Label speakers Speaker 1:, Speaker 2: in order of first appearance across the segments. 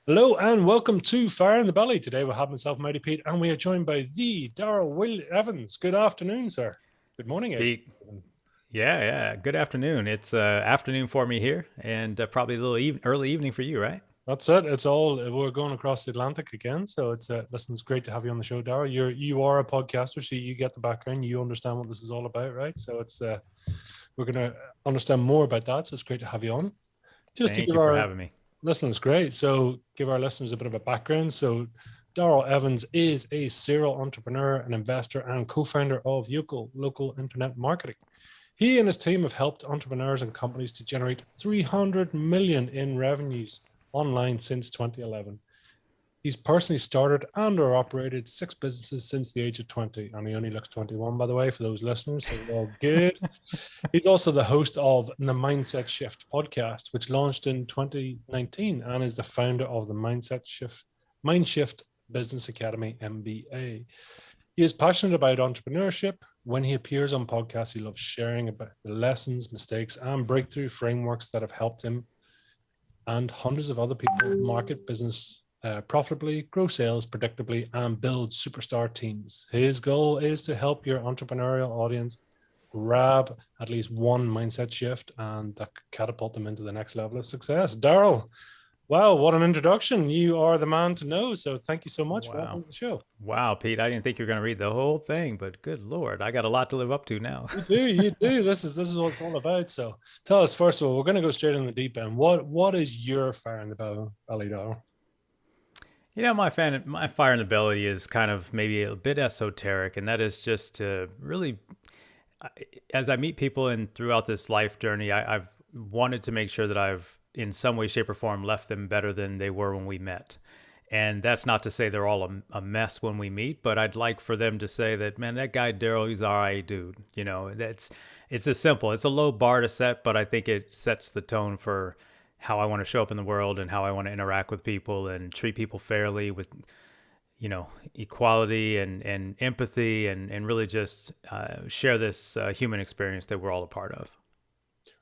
Speaker 1: Hello and welcome to Fire in the Belly. Today we have myself, Mighty Pete, and we are joined by the Darrell Evans. Good afternoon, sir. Good morning, I should
Speaker 2: Pete,
Speaker 1: say.
Speaker 2: yeah. Good afternoon. It's afternoon for me here, and probably a little early evening for you, right?
Speaker 1: That's it. It's all we're going across the Atlantic again. So listen, it's great to have you on the show, Darrell. You are a podcaster, so you get the background. You understand what this is all about, right? So we're gonna understand more about that. So it's great to have you on. Just to
Speaker 2: Thank
Speaker 1: give
Speaker 2: you for
Speaker 1: our
Speaker 2: having me.
Speaker 1: listeners, great. So give our listeners a bit of a background. So Darrell Evans is a serial entrepreneur, an investor, and co-founder of Local Internet Marketing. He and his team have helped entrepreneurs and companies to generate 300 million in revenues online since 2011. He's personally started and or operated 6 businesses since the age of 20, and he only looks 21, by the way, for those listeners. So we're all good. He's also the host of the Mindset Shift podcast, which launched in 2019, and is the founder of the Mind Shift Business Academy MBA. He is passionate about entrepreneurship. When he appears on podcasts, he loves sharing about the lessons, mistakes, and breakthrough frameworks that have helped him and hundreds of other people market business profitably, grow sales predictably, and build superstar teams. His goal is to help your entrepreneurial audience grab at least one mindset shift and that could catapult them into the next level of success. Darrell, wow, what an introduction. You are the man to know. So thank you so much.
Speaker 2: Wow,
Speaker 1: Welcome to the show.
Speaker 2: wow, Pete. I didn't think you were going to read the whole thing, but good Lord, I got a lot to live up to now.
Speaker 1: You do. This is what it's all about. So tell us, first of all, we're going to go straight in the deep end. What is your fire in the belly, Darrell?
Speaker 2: My fire in the belly is kind of maybe a bit esoteric, and that is just to really, as I meet people and throughout this life journey, I've wanted to make sure that I've, in some way, shape, or form, left them better than they were when we met. And that's not to say they're all a mess when we meet, but I'd like for them to say that, man, that guy Darrell, he's all right, dude. It's as simple. It's a low bar to set, but I think it sets the tone for how I want to show up in the world and how I want to interact with people and treat people fairly with, equality and empathy and really just share this human experience that we're all a part of.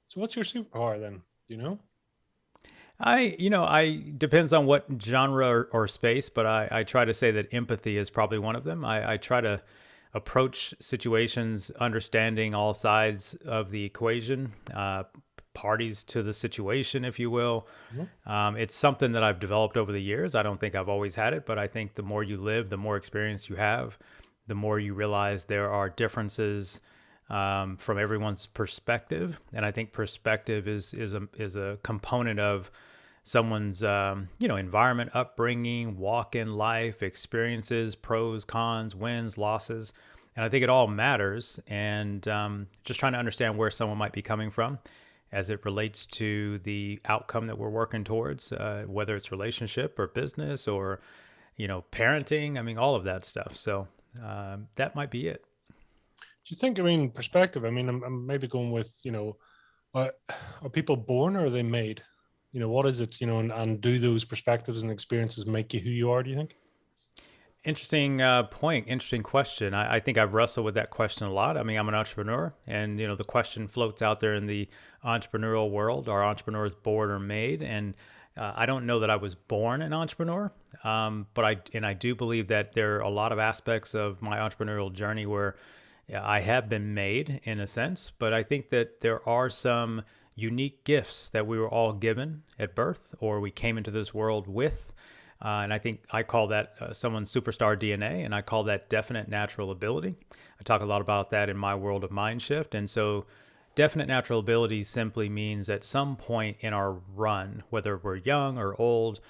Speaker 1: So what's your superpower then? Do you know?
Speaker 2: I depends on what genre or space, but I try to say that empathy is probably one of them. I try to approach situations understanding all sides of the equation, parties to the situation, if you will.
Speaker 1: Mhm.
Speaker 2: It's something that I've developed over the years. I don't think I've always had it, but I think the more you live, the more experience you have, the more you realize there are differences from everyone's perspective, and I think perspective is a component of someone's environment, upbringing, walk in life, experiences, pros, cons, wins, losses, and I think it all matters. And just trying to understand where someone might be coming from as it relates to the outcome that we're working towards, whether it's relationship or business or parenting. I mean, all of that stuff. So that might be it.
Speaker 1: Do you think, I mean, perspective? I mean, I'm maybe going with, are, are people born or are they made? What is it, and do those perspectives and experiences make you who you are, do you think?
Speaker 2: Interesting point. Interesting question. I think I've wrestled with that question a lot. I mean, I'm an entrepreneur, and the question floats out there in the entrepreneurial world: are entrepreneurs born or made? And I don't know that I was born an entrepreneur, but I do believe that there are a lot of aspects of my entrepreneurial journey where I have been made in a sense. But I think that there are some unique gifts that we were all given at birth, or we came into this world with. And I think I call that someone's superstar DNA, and I call that definite natural ability. I talk a lot about that in my world of mind shift. And so, definite natural ability simply means at some point in our run, whether we're young or old,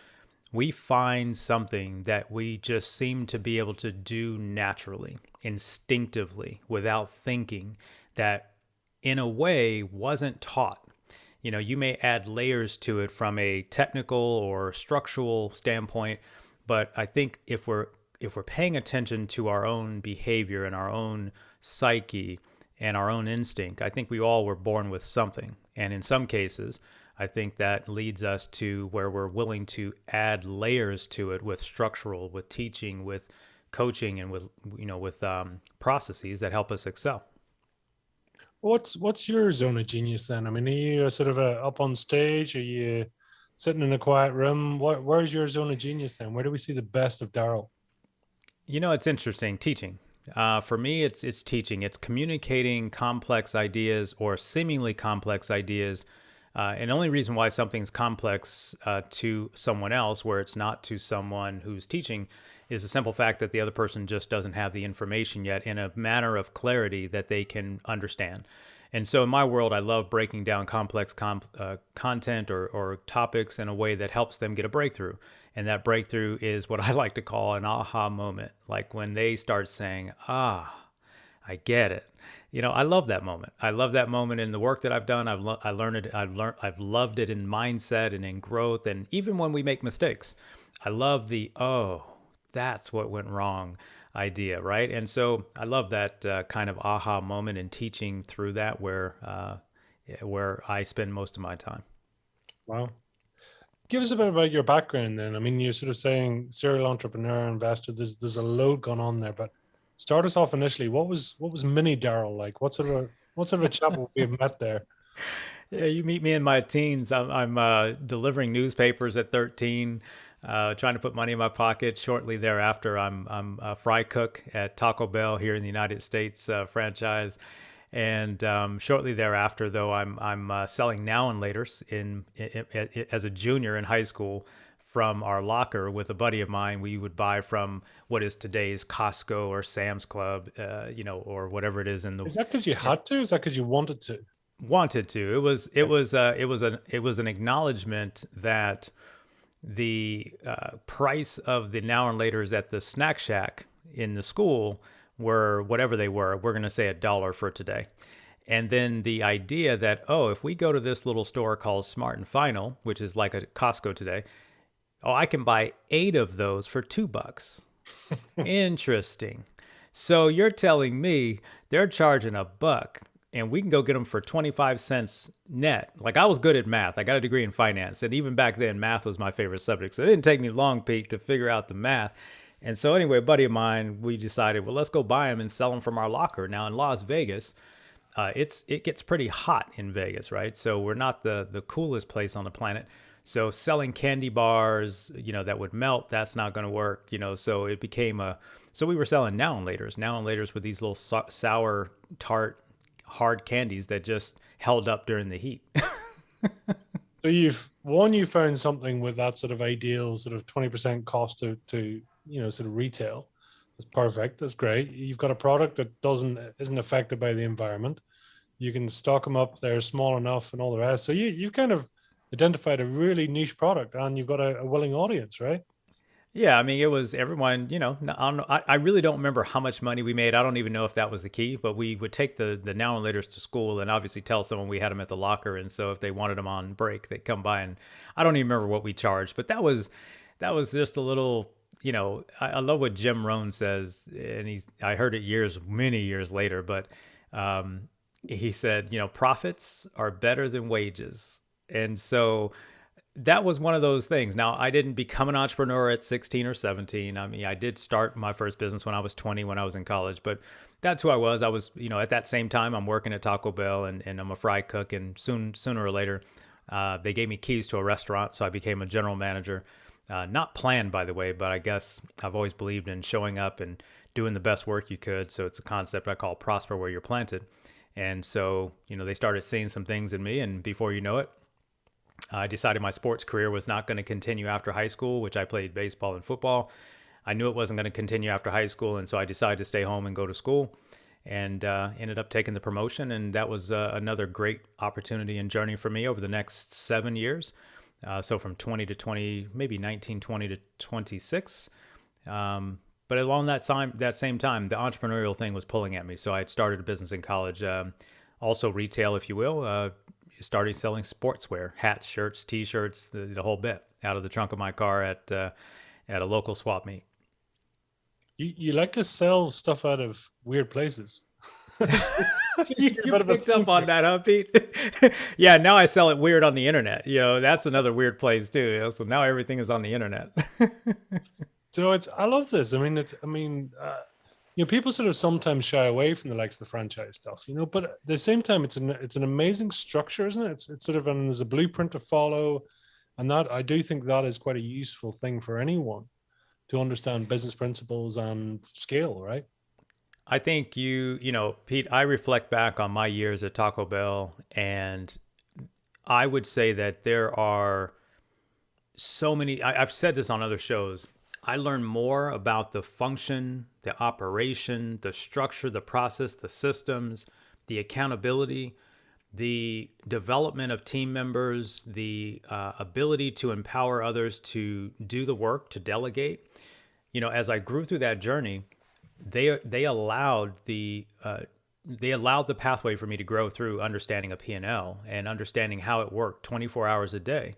Speaker 2: we find something that we just seem to be able to do naturally, instinctively, without thinking, that in a way wasn't taught. You may add layers to it from a technical or structural standpoint, but I think if we're paying attention to our own behavior and our own psyche and our own instinct, I think we all were born with something. And in some cases, I think that leads us to where we're willing to add layers to it with structural, with teaching, with coaching, and with processes that help us excel.
Speaker 1: What's your zone of genius then? I mean, are you a sort of a up on stage? Are you sitting in a quiet room. Where's your zone of genius then? Where do we see the best of Darrell?
Speaker 2: It's interesting. Teaching. For me, it's teaching. It's communicating complex ideas or seemingly complex ideas. And the only reason why something's complex to someone else, where it's not to someone who's teaching, is the simple fact that the other person just doesn't have the information yet in a manner of clarity that they can understand. And so in my world, I love breaking down complex content or topics in a way that helps them get a breakthrough. And that breakthrough is what I like to call an aha moment. Like when they start saying, I get it. I love that moment. I love that moment in the work that I've done. I learned it. I've loved it in mindset and in growth. And even when we make mistakes, I love the, oh, that's what went wrong idea, right? And so I love that kind of aha moment in teaching through that, where I spend most of my time.
Speaker 1: Wow. Give us a bit about your background then. I mean, you're sort of saying serial entrepreneur, investor. There's a load going on there, but start us off initially. What was mini Darrell like? What sort of a chap would we have met there?
Speaker 2: Yeah, you meet me in my teens. I'm delivering newspapers at 13, trying to put money in my pocket. Shortly thereafter, I'm a fry cook at Taco Bell here in the United States franchise. And shortly thereafter, though, I'm selling now and laters as a junior in high school from our locker with a buddy of mine. We would buy from what is today's Costco or Sam's Club, or whatever it is in the
Speaker 1: Is that because you had to? Is that because you wanted to?
Speaker 2: wanted to. It was an acknowledgement that the price of the now and laters at the snack shack in the school were whatever they were. We're going to say $1 for today. And then the idea that, oh, if we go to this little store called Smart and Final, which is like a Costco today, oh, I can buy 8 of those for $2. Interesting. So you're telling me they're charging $1 and we can go get them for 25 cents net. Like, I was good at math. I got a degree in finance. And even back then, math was my favorite subject. So it didn't take me long, Pete, to figure out the math. And so anyway, a buddy of mine, we decided, well, let's go buy them and sell them from our locker. Now in Las Vegas, it gets pretty hot in Vegas, right? So we're not the coolest place on the planet. So selling candy bars, that would melt, that's not going to work, So it became so we were selling now and laters with these little sour, tart, hard candies that just held up during the heat.
Speaker 1: So you found something with that sort of ideal sort of 20% cost to sort of retail. That's perfect. That's great. You've got a product that isn't affected by the environment. You can stock them up. They're small enough and all the rest. So you've kind of identified a really niche product and you've got a willing audience, right?
Speaker 2: Yeah, I mean, it was everyone, I really don't remember how much money we made. I don't even know if that was the key, but we would take the now and laters to school and obviously tell someone we had them at the locker. And so if they wanted them on break, they'd come by, and I don't even remember what we charged, but that was just a little, I love what Jim Rohn says. And I heard it many years later, but he said, profits are better than wages. And so that was one of those things. Now, I didn't become an entrepreneur at 16 or 17. I mean, I did start my first business when I was 20, when I was in college, but that's who I was. I was, at that same time, I'm working at Taco Bell and I'm a fry cook. And sooner or later, they gave me keys to a restaurant. So I became a general manager. Not planned, by the way, but I guess I've always believed in showing up and doing the best work you could. So it's a concept I call prosper where you're planted. And so, they started seeing some things in me, and before you know it, I decided my sports career was not going to continue after high school, which I played baseball and football. I knew it wasn't going to continue after high school, and so I decided to stay home and go to school, and ended up taking the promotion. And that was another great opportunity and journey for me over the next 7 years. So from 20 to 20, maybe 19, 20 to 26. But along that same time, the entrepreneurial thing was pulling at me. So I had started a business in college, also retail, if you will. Started selling sportswear, hats, shirts, T-shirts, the whole bit, out of the trunk of my car at a local swap meet.
Speaker 1: You like to sell stuff out of weird places.
Speaker 2: You picked up on that, huh, Pete? Yeah, now I sell it weird on the internet. That's another weird place too. So now everything is on the internet.
Speaker 1: So I love this. I mean, people sort of sometimes shy away from the likes of the franchise stuff, but at the same time, it's an amazing structure, isn't it? It's sort of, and there's a blueprint to follow. And that, I do think that is quite a useful thing for anyone to understand business principles and scale, right?
Speaker 2: I think Pete, I reflect back on my years at Taco Bell, and I would say that there are so many. I've said this on other shows. I learned more about the function, the operation, the structure, the process, the systems, the accountability, the development of team members, the ability to empower others to do the work, to delegate. As I grew through that journey, they allowed the pathway for me to grow through understanding a P&L and understanding how it worked 24 hours a day.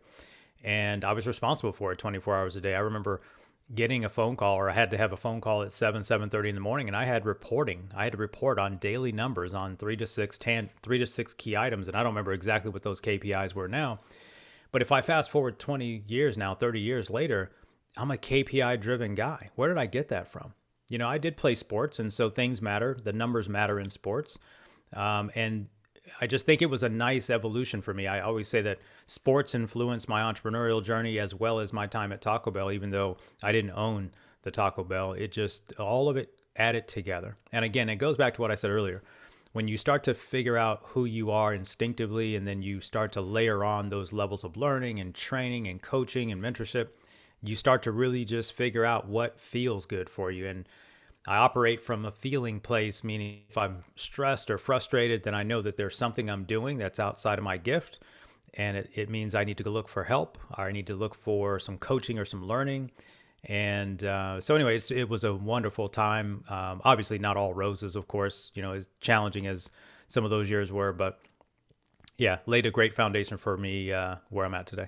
Speaker 2: And I was responsible for it 24 hours a day. I remember getting a phone call, or I had to have a phone call at 7:30 in the morning, and I had to report on daily numbers on 3 to 6 key items. And I don't remember exactly what those KPIs were now. But if I fast forward 20 years now, 30 years later, I'm a KPI driven guy. Where did I get that from? I did play sports, and so things matter. The numbers matter in sports. And I just think it was a nice evolution for me. I always say that sports influenced my entrepreneurial journey as well as my time at Taco Bell, even though I didn't own the Taco Bell. It just, all of it added together. And again, it goes back to what I said earlier. When you start to figure out who you are instinctively, and then you start to layer on those levels of learning and training and coaching and mentorship, you start to really just figure out what feels good for you. And I operate from a feeling place, meaning if I'm stressed or frustrated, then I know that there's something I'm doing that's outside of my gift. And it means I need to go look for help, or I need to look for some coaching or some learning. And so anyway, it was a wonderful time. Obviously not all roses, of course, as challenging as some of those years were, but yeah, laid a great foundation for me where I'm at today.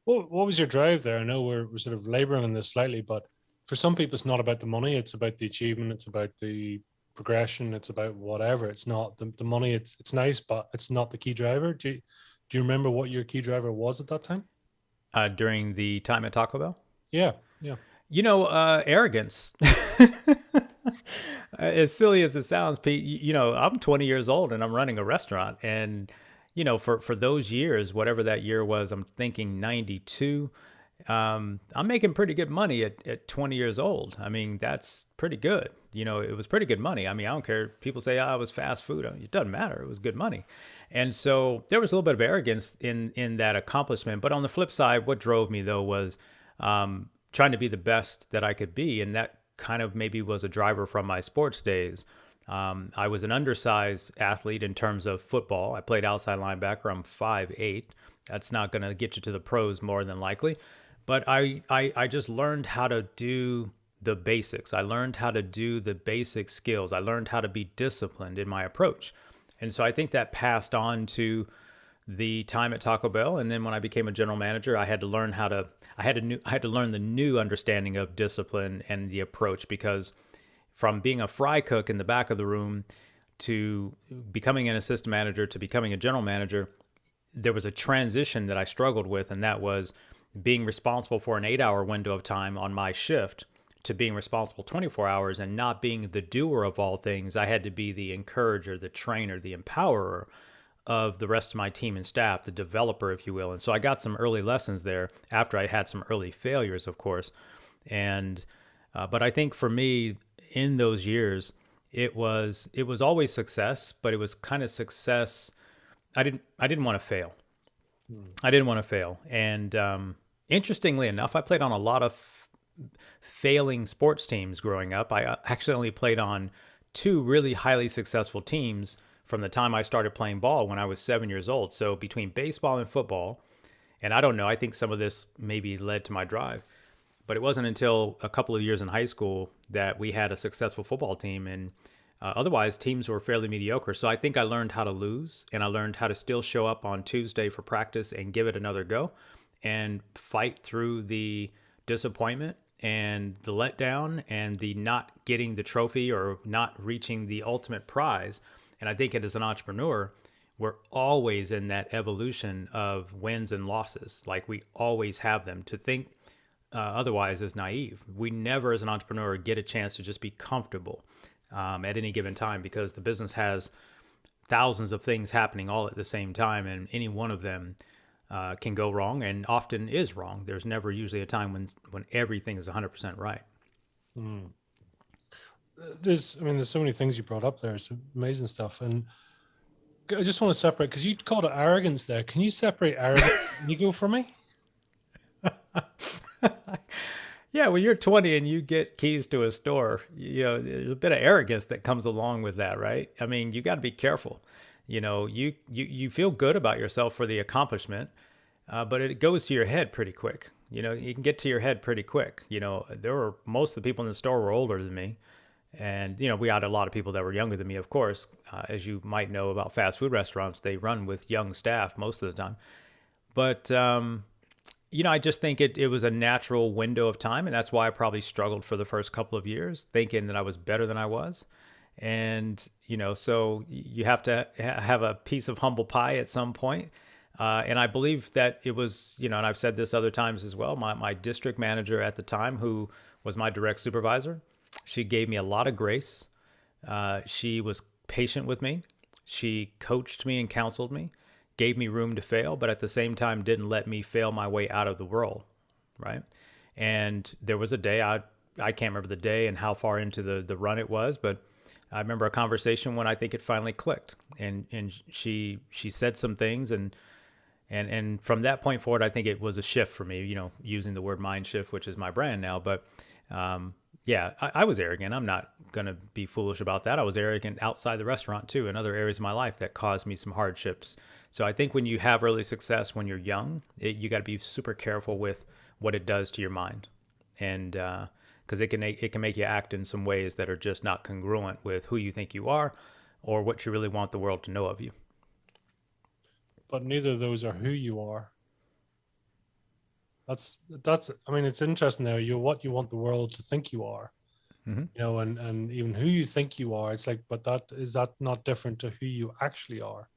Speaker 1: What was your drive there? I know we're sort of laboring on this slightly, but for some people, it's not about the money. It's about the achievement. It's about the progression. It's about whatever. It's not the money. It's nice, but it's not the key driver. Do you remember what your key driver was at that time?
Speaker 2: During the time at Taco Bell?
Speaker 1: Yeah, yeah.
Speaker 2: Arrogance. As silly as it sounds, Pete, I'm 20 years old and I'm running a restaurant. And, for those years, whatever that year was, I'm thinking 92. I'm making pretty good money at 20 years old. I mean, that's pretty good. It was pretty good money. I mean, I don't care. People say, it was fast food. It doesn't matter. It was good money. And so there was a little bit of arrogance in that accomplishment. But on the flip side, what drove me, though, was trying to be the best that I could be. And that kind of maybe was a driver from my sports days. I was an undersized athlete in terms of football. I played outside linebacker. I'm 5'8". That's not going to get you to the pros more than likely. But I just learned how to do the basics. I learned how to do the basic skills. I learned how to be disciplined in my approach. And so I think that passed on to the time at Taco Bell. And then when I became a general manager, I had to learn I had to learn the new understanding of discipline and the approach, because from being a fry cook in the back of the room to becoming an assistant manager to becoming a general manager, there was a transition that I struggled with, and that was being responsible for an 8-hour window of time on my shift to being responsible 24 hours and not being the doer of all things. I had to be the encourager, the trainer, the empowerer of the rest of my team and staff, the developer, if you will. And so I got some early lessons there after I had some early failures, of course. And but I think for me in those years, it was always success, but it was kind of success. I didn't want to fail. I didn't want to fail. And interestingly enough, I played on a lot of failing sports teams growing up. I actually only played on 2 really highly successful teams from the time I started playing ball when I was 7 years old. So between baseball and football, and I don't know, I think some of this maybe led to my drive, but it wasn't until a couple of years in high school that we had a successful football team. And otherwise, teams were fairly mediocre. So I think I learned how to lose, and I learned how to still show up on Tuesday for practice and give it another go and fight through the disappointment and the letdown and the not getting the trophy or not reaching the ultimate prize. And I think as an entrepreneur, we're always in that evolution of wins and losses. Like we always have them. To think otherwise is naive. We never, as an entrepreneur, get a chance to just be comfortable at any given time, because the business has thousands of things happening all at the same time, and any one of them can go wrong, and often is wrong. There's never usually a time when everything is 100% right.
Speaker 1: Mm. There's so many things you brought up there. It's amazing stuff. And I just want to separate, because you called it arrogance there. Can you separate arrogance and ego for me?
Speaker 2: Yeah, when you're 20 and you get keys to a store, there's a bit of arrogance that comes along with that, right? I mean, you got to be careful. You feel good about yourself for the accomplishment, but it goes to your head pretty quick. You can get to your head pretty quick. Most of the people in the store were older than me. And, we had a lot of people that were younger than me, of course. As you might know about fast food restaurants, they run with young staff most of the time. But, I just think it was a natural window of time. And that's why I probably struggled for the first couple of years, thinking that I was better than I was. And, so you have to have a piece of humble pie at some point. And I believe that it was, and I've said this other times as well, my district manager at the time, who was my direct supervisor, she gave me a lot of grace. She was patient with me. She coached me and counseled me, gave me room to fail, but at the same time didn't let me fail my way out of the role, right? And there was a day, I can't remember the day and how far into the run it was, but I remember a conversation when I think it finally clicked. And she said some things, and from that point forward, I think it was a shift for me, using the word mind shift, which is my brand now. But yeah, I was arrogant. I'm not going to be foolish about that. I was arrogant outside the restaurant too, in other areas of my life that caused me some hardships. So I think when you have early success when you're young, you got to be super careful with what it does to your mind. And because it can make you act in some ways that are just not congruent with who you think you are or what you really want the world to know of you.
Speaker 1: But neither of those are who you are. That's it's interesting there. You're what you want the world to think you are.
Speaker 2: Mm-hmm.
Speaker 1: And even who you think you are. It's like, but that not different to who you actually are?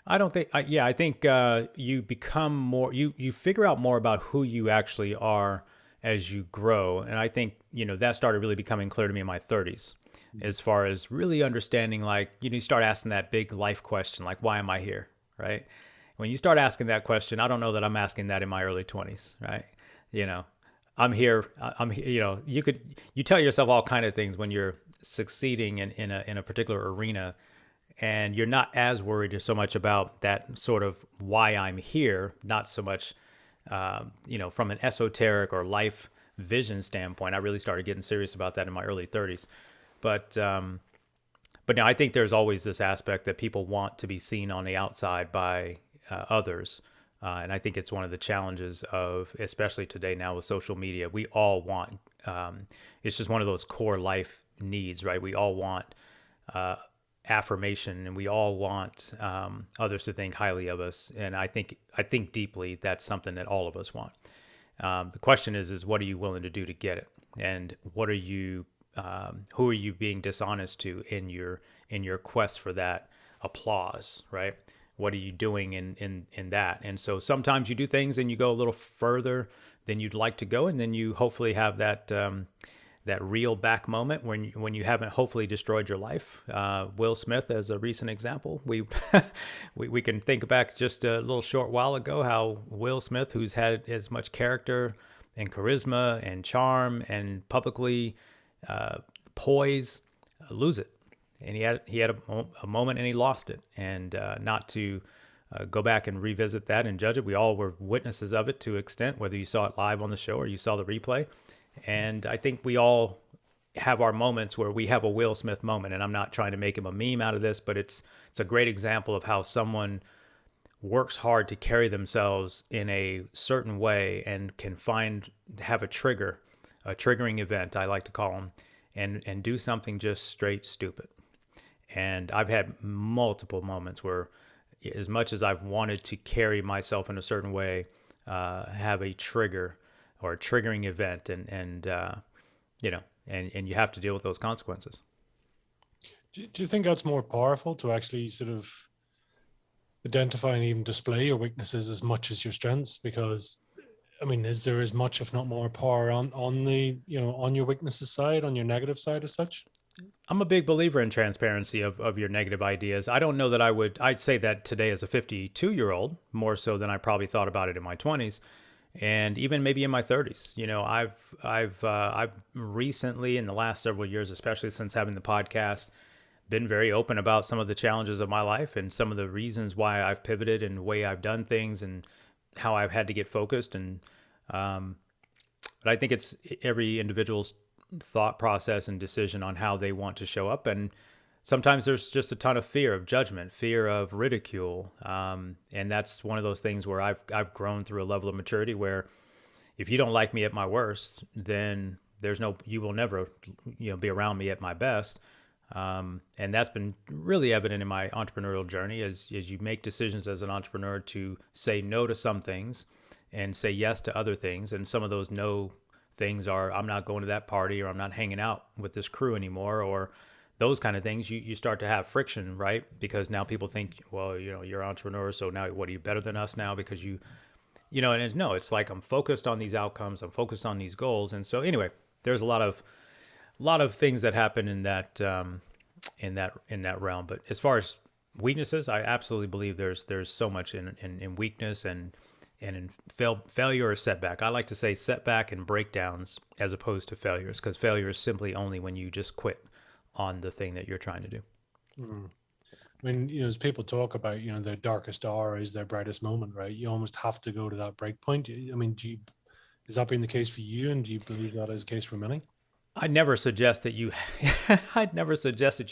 Speaker 2: I don't think. I think you become more. You figure out more about who you actually are as you grow, and I think that started really becoming clear to me in my 30s, as far as really understanding. Like you start asking that big life question, like why am I here, right? When you start asking that question, I don't know that I'm asking that in my early 20s, right? I'm here. You tell yourself all kind of things when you're succeeding in a particular arena, and you're not as worried so much about that sort of why I'm here, not so much, from an esoteric or life vision standpoint. I really started getting serious about that in my early 30s. But now I think there's always this aspect that people want to be seen on the outside by others. And I think it's one of the challenges of, especially today now with social media, we all want, it's just one of those core life needs, right? We all want affirmation, and we all want others to think highly of us. And I think deeply that's something that all of us want. The question is what are you willing to do to get it? And what are you, who are you being dishonest to in your quest for that applause, right? What are you doing in that? And so sometimes you do things and you go a little further than you'd like to go, and then you hopefully have that that reel back moment when you haven't hopefully destroyed your life. Will Smith as a recent example. We we can think back just a little short while ago how Will Smith, who's had as much character and charisma and charm and publicly poise, lose it. And he had a moment and he lost it. And not to go back and revisit that and judge it. We all were witnesses of it to an extent, whether you saw it live on the show or you saw the replay. And I think we all have our moments where we have a Will Smith moment. And I'm not trying to make him a meme out of this, but it's a great example of how someone works hard to carry themselves in a certain way and can have a triggering event, I like to call them, and do something just straight stupid. And I've had multiple moments where, as much as I've wanted to carry myself in a certain way, have a trigger or a triggering event, and you have to deal with those consequences.
Speaker 1: Do you think that's more powerful, to actually sort of identify and even display your weaknesses as much as your strengths? Because is there as much, if not more, power on the on your weaknesses side, on your negative side as such?
Speaker 2: I'm a big believer in transparency of your negative ideas. I don't know that I'd say that today as a 52-year-old, more so than I probably thought about it in my 20s and even maybe in my 30s. I've recently, in the last several years, especially since having the podcast, been very open about some of the challenges of my life and some of the reasons why I've pivoted and the way I've done things and how I've had to get focused. Um, but I think it's every individual's thought process and decision on how they want to show up. And sometimes there's just a ton of fear of judgment, fear of ridicule. And that's one of those things where I've grown through a level of maturity where if you don't like me at my worst, then you will never, be around me at my best. And that's been really evident in my entrepreneurial journey as you make decisions as an entrepreneur to say no to some things and say yes to other things. And some of those no things are, I'm not going to that party, or I'm not hanging out with this crew anymore, or those kind of things. You start to have friction, right? Because now people think, well, you're an entrepreneur, so now what, are you better than us now because no, it's like I'm focused on these outcomes, I'm focused on these goals. And so anyway, there's a lot of things that happen in that in that realm. But as far as weaknesses, I absolutely believe there's so much in weakness and in failure or setback. I like to say setback and breakdowns as opposed to failures, because failure is simply only when you just quit on the thing that you're trying to do.
Speaker 1: Mm. I mean, as people talk about, their darkest hour is their brightest moment, right? You almost have to go to that break point. I mean, is that being the case for you? And do you believe that is the case for many?
Speaker 2: I'd never suggest that you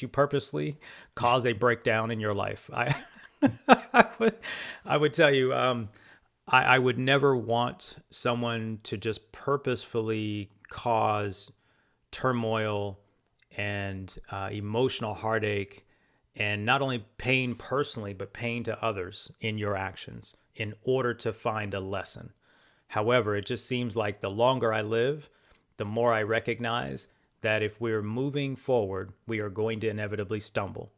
Speaker 2: purposely cause a breakdown in your life. I would tell you, I would never want someone to just purposefully cause turmoil and emotional heartache, and not only pain personally, but pain to others in your actions in order to find a lesson. However, it just seems like the longer I live, the more I recognize that if we're moving forward, we are going to inevitably stumble.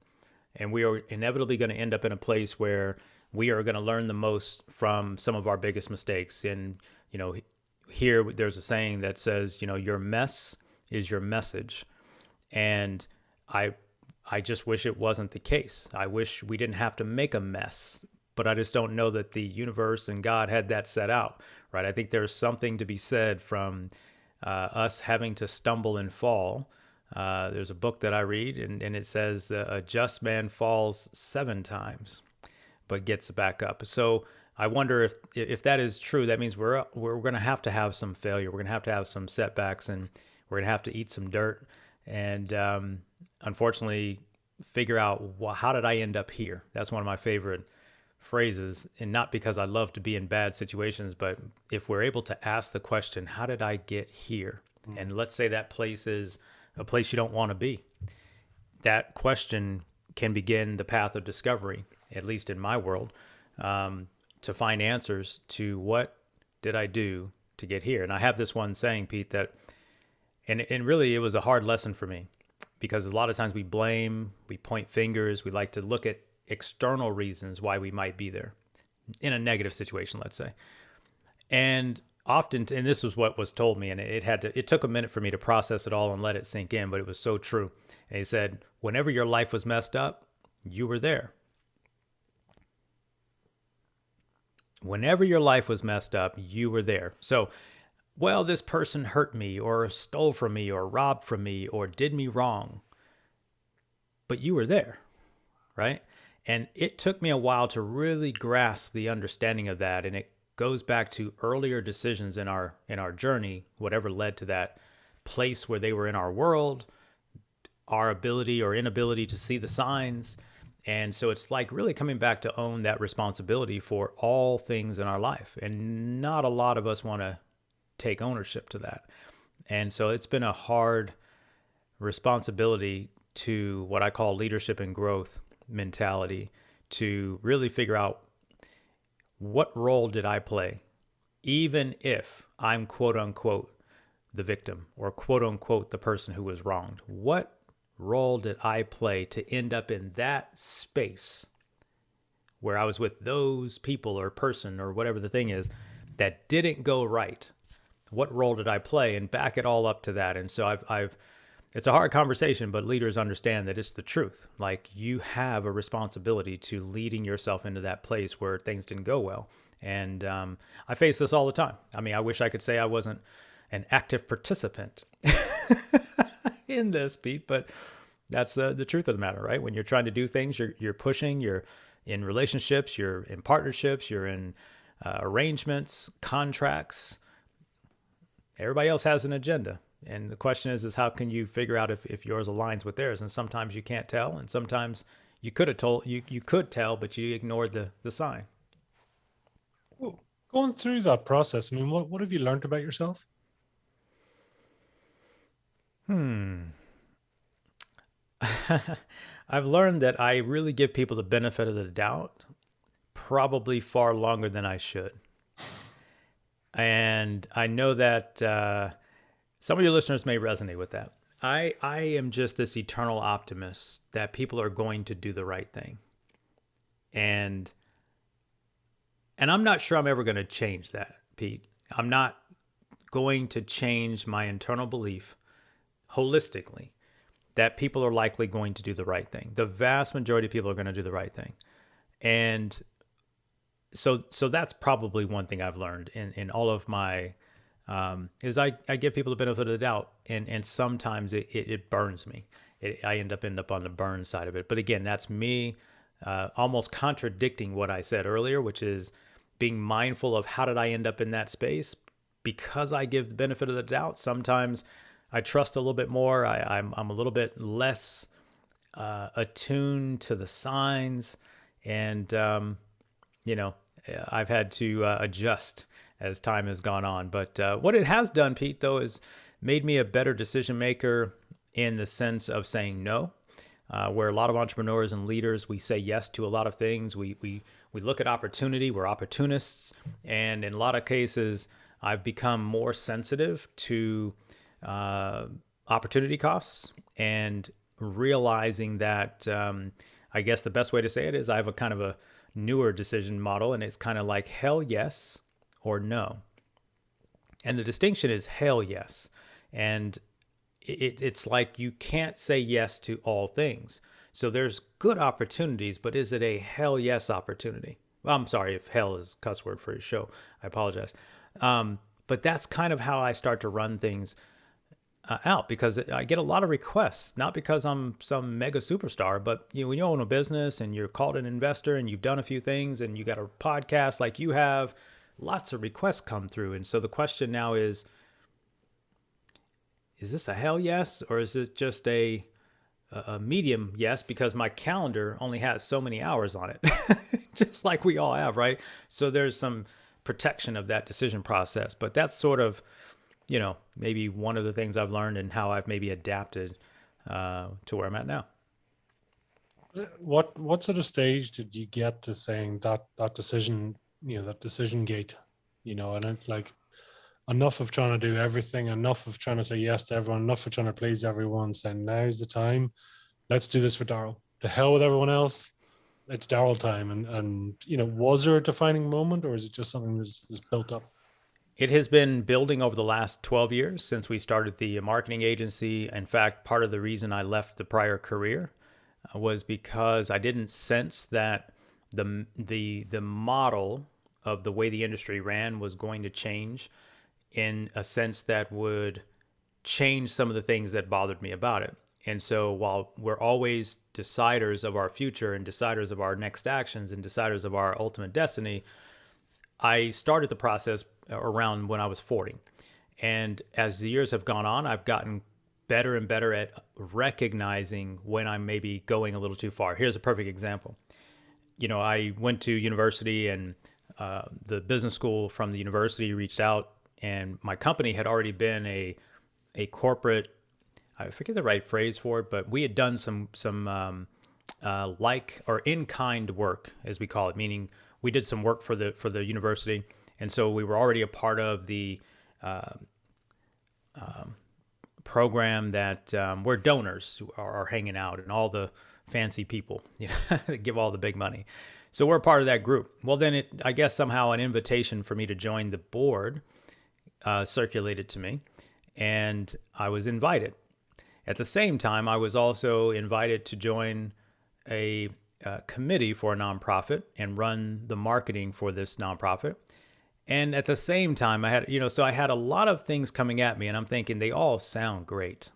Speaker 2: And we are inevitably going to end up in a place where we are going to learn the most from some of our biggest mistakes. And, here there's a saying that says, your mess is your message. And I just wish it wasn't the case. I wish we didn't have to make a mess, but I just don't know that the universe and God had that set out, right? I think there's something to be said from us having to stumble and fall. There's a book that I read, and it says that a just man falls 7 times, but gets back up. So I wonder if that is true. That means we're going to have some failure. We're going to have some setbacks, and we're going to have to eat some dirt. And unfortunately, figure out, well, how did I end up here? That's one of my favorite phrases, and not because I love to be in bad situations, but if we're able to ask the question, how did I get here? And let's say that place is a place you don't want to be. That question can begin the path of discovery, at least in my world, to find answers to what did I do to get here. And I have this one saying, Pete, that, and really it was a hard lesson for me, because a lot of times we blame, we point fingers, we like to look at external reasons why we might be there in a negative situation, let's say. And often, and this was what was told me, and it took a minute for me to process it all and let it sink in, but it was so true. And he said, whenever your life was messed up, you were there. Whenever your life was messed up, you were there. So, well, this person hurt me or stole from me or robbed from me or did me wrong, but you were there, right? And it took me a while to really grasp the understanding of that. And it goes back to earlier decisions in our journey, whatever led to that place where they were in our world, our ability or inability to see the signs. And so it's like really coming back to own that responsibility for all things in our life. And not a lot of us want to take ownership to that. And so it's been a hard responsibility to what I call leadership and growth mentality, to really figure out, what role did I play, even if I'm quote unquote the victim or quote unquote the person who was wronged. What role did I play to end up in that space where I was with those people or person or whatever the thing is that didn't go right? What role did I play? And back it all up to that. And so It's a hard conversation, but leaders understand that it's the truth. Like, you have a responsibility to leading yourself into that place where things didn't go well. And I face this all the time. I mean, I wish I could say I wasn't an active participant in this, Pete, but that's the truth of the matter, right? When you're trying to do things, you're pushing, you're in relationships, you're in partnerships, you're in arrangements, contracts. Everybody else has an agenda. And the question is how can you figure out if yours aligns with theirs? And sometimes you can't tell, and sometimes you could have told you could tell, but you ignored the sign.
Speaker 1: Well, going through that process, I mean, what have you learned about yourself?
Speaker 2: I've learned that I really give people the benefit of the doubt, probably far longer than I should. And I know that some of your listeners may resonate with that. I am just this eternal optimist that people are going to do the right thing. And I'm not sure I'm ever going to change that, Pete. I'm not going to change my internal belief holistically that people are likely going to do the right thing. The vast majority of people are going to do the right thing. And so that's probably one thing I've learned in all of my, is I give people the benefit of the doubt. And sometimes it burns me. I end up on the burn side of it. But again, that's me almost contradicting what I said earlier, which is being mindful of how did I end up in that space? Because I give the benefit of the doubt, sometimes I trust a little bit more. I'm a little bit less attuned to the signs, and I've had to adjust as time has gone on. But what it has done, Pete, though, is made me a better decision maker in the sense of saying no. Where a lot of entrepreneurs and leaders, we say yes to a lot of things. We look at opportunity. We're opportunists, and in a lot of cases, I've become more sensitive to opportunity costs and realizing that I guess the best way to say it is I have a kind of a newer decision model, and it's kind of like hell yes or no. And the distinction is hell yes. And it's like you can't say yes to all things. So there's good opportunities, but is it a hell yes opportunity? Well, I'm sorry if hell is a cuss word for your show. I apologize. But that's kind of how I start to run things out, because I get a lot of requests, not because I'm some mega superstar, but when you own a business and you're called an investor and you've done a few things and you got a podcast like you have, lots of requests come through. And so the question now is this a hell yes, or is it just a medium yes, because my calendar only has so many hours on it, just like we all have, right? So there's some protection of that decision process. But that's sort of, maybe one of the things I've learned and how I've maybe adapted to where I'm at now.
Speaker 1: What sort of stage did you get to saying that decision, that decision gate, and it's like enough of trying to do everything, enough of trying to say yes to everyone, enough of trying to please everyone, saying now's the time, let's do this for Darrell. To hell with everyone else. It's Darrell time. And was there a defining moment, or is it just something that's built up?
Speaker 2: It has been building over the last 12 years since we started the marketing agency. In fact, part of the reason I left the prior career was because I didn't sense that the model of the way the industry ran was going to change in a sense that would change some of the things that bothered me about it. And so while we're always deciders of our future and deciders of our next actions and deciders of our ultimate destiny, I started the process around when I was 40. And as the years have gone on, I've gotten better and better at recognizing when I'm maybe going a little too far. Here's a perfect example. I went to university, and the business school from the university reached out, and my company had already been a corporate, I forget the right phrase for it, but we had done some like or in-kind work, as we call it, meaning we did some work for the university. And so we were already a part of the program that where donors are hanging out and all the fancy people give all the big money. So we're a part of that group. Well, then I guess somehow an invitation for me to join the board circulated to me, and I was invited. At the same time, I was also invited to join a committee for a nonprofit and run the marketing for this nonprofit. And at the same time, I had, so I had a lot of things coming at me, and I'm thinking they all sound great.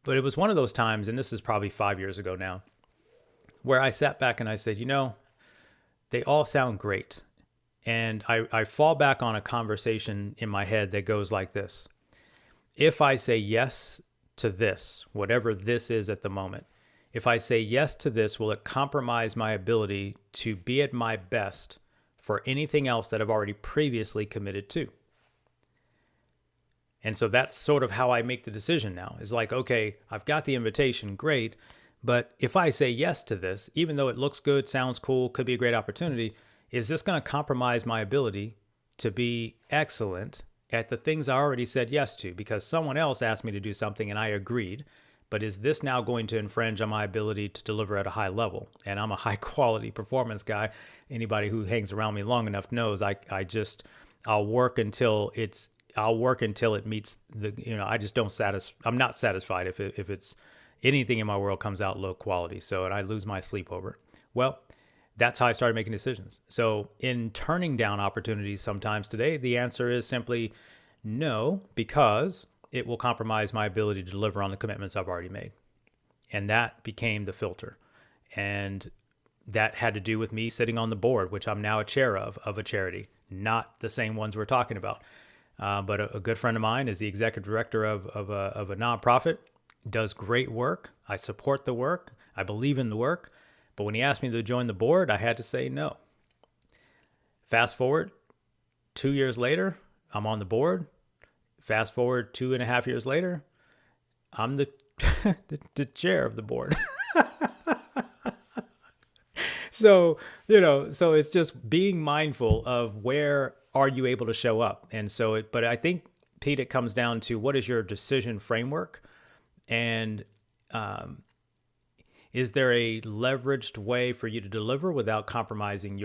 Speaker 2: But it was one of those times, and this is probably 5 years ago now, where I sat back and I said, they all sound great. And I fall back on a conversation in my head that goes like this. If I say yes to this, whatever this is at the moment, if I say yes to this, will it compromise my ability to be at my best for anything else that I've already previously committed to? And so that's sort of how I make the decision now. It's like, okay, I've got the invitation, great. But if I say yes to this, even though it looks good, sounds cool, could be a great opportunity, is this going to compromise my ability to be excellent at the things I already said yes to? Because someone else asked me to do something and I agreed. But is this now going to infringe on my ability to deliver at a high level? And I'm a high quality performance guy. Anybody who hangs around me long enough knows I'll work until it meets I just don't I'm not satisfied if it's anything in my world comes out low quality. So, and I lose my sleep over it. Well, that's how I started making decisions. So in turning down opportunities sometimes today, the answer is simply no, because it will compromise my ability to deliver on the commitments I've already made. And that became the filter. And that had to do with me sitting on the board, which I'm now a chair of a charity, not the same ones we're talking about. But a good friend of mine is the executive director of a nonprofit, does great work. I support the work. I believe in the work. But when he asked me to join the board, I had to say no. Fast forward 2 years later, I'm on the board. Fast forward 2.5 years later, I'm the chair of the board. So it's just being mindful of where are you able to show up. And so but I think, Pete, it comes down to what is your decision framework, and is there a leveraged way for you to deliver without compromising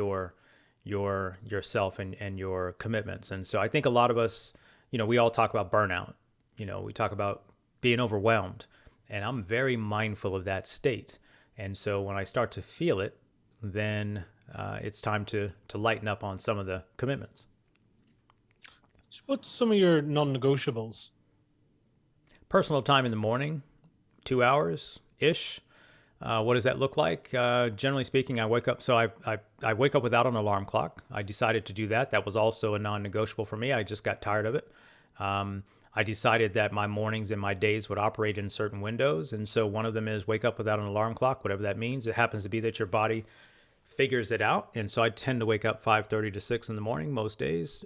Speaker 2: yourself and your commitments? And so I think a lot of us, we all talk about burnout. We talk about being overwhelmed, and I'm very mindful of that state. And so when I start to feel it, then it's time to lighten up on some of the commitments.
Speaker 1: What's some of your non-negotiables?
Speaker 2: Personal time in the morning, 2 hours-ish. What does that look like? Generally speaking, I wake up. So I wake up without an alarm clock. I decided to do that. That was also a non-negotiable for me. I just got tired of it. I decided that my mornings and my days would operate in certain windows. And so one of them is wake up without an alarm clock, whatever that means. It happens to be that your body figures it out. And so I tend to wake up 5:30 to 6 in the morning most days.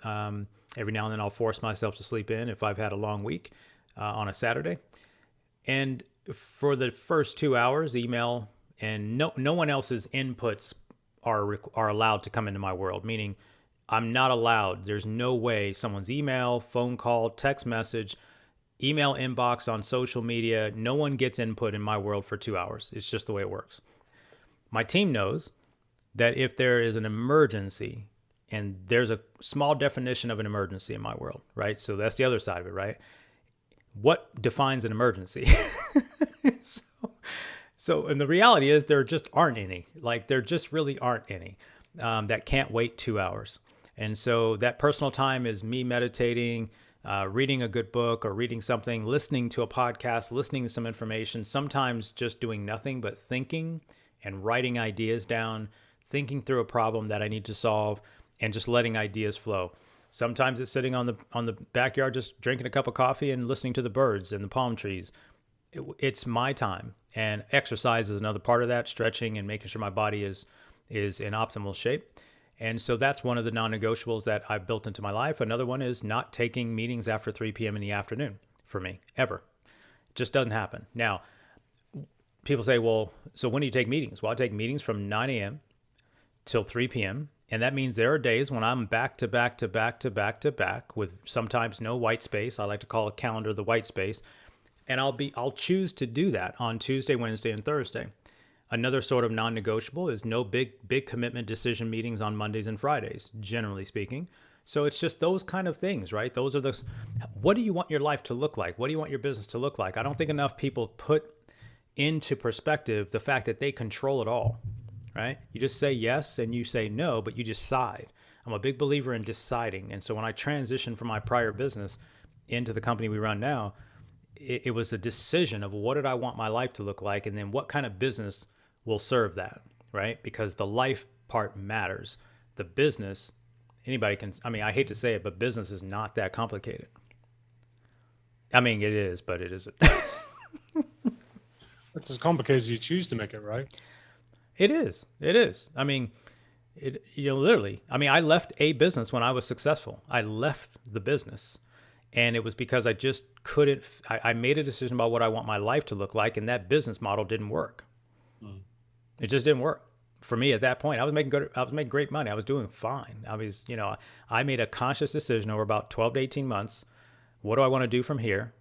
Speaker 2: Every now and then I'll force myself to sleep in if I've had a long week on a Saturday. And for the first 2 hours, email and no one else's inputs are allowed to come into my world, meaning I'm not allowed. There's no way someone's email, phone call, text message, email inbox on social media, no one gets input in my world for 2 hours. It's just the way it works. My team knows that if there is an emergency, and there's a small definition of an emergency in my world, right? So that's the other side of it, right? What defines an emergency? So, and the reality is there just aren't any. Like there just really aren't any that can't wait 2 hours. And so that personal time is me meditating, reading a good book or reading something, listening to a podcast, listening to some information, sometimes just doing nothing but thinking and writing ideas down, thinking through a problem that I need to solve, and just letting ideas flow. Sometimes it's sitting on the backyard, just drinking a cup of coffee and listening to the birds and the palm trees. It's my time. And exercise is another part of that, stretching and making sure my body is in optimal shape. And so that's one of the non-negotiables that I've built into my life. Another one is not taking meetings after 3 p.m. in the afternoon for me, ever. It just doesn't happen. Now, people say, well, so when do you take meetings? Well, I take meetings from 9 a.m. till 3 p.m. And that means there are days when I'm back to back to back to back to back with sometimes no white space. I like to call a calendar the white space. And I'll choose to do that on Tuesday, Wednesday, and Thursday. Another sort of non-negotiable is no big commitment decision meetings on Mondays and Fridays, generally speaking. So it's just those kind of things, right? Those are the, what do you want your life to look like? What do you want your business to look like? I don't think enough people put into perspective the fact that they control it all, right? You just say yes and you say no, but you decide. I'm a big believer in deciding. And so when I transitioned from my prior business into the company we run now, it was a decision of what did I want my life to look like, and then what kind of business will serve that, right? Because the life part matters. The business, anybody can, I mean, I hate to say it, but business is not that complicated. I mean, it is, but it isn't.
Speaker 1: It's as complicated as you choose to make it, right?
Speaker 2: It is. It is. I mean, literally, I mean, I left a business when I was successful. I left the business. And it was because I just couldn't, I made a decision about what I want my life to look like, and that business model didn't work. It just didn't work for me at that point. I was making great money. I was doing fine. I made a conscious decision over about 12 to 18 months. What do I want to do from here?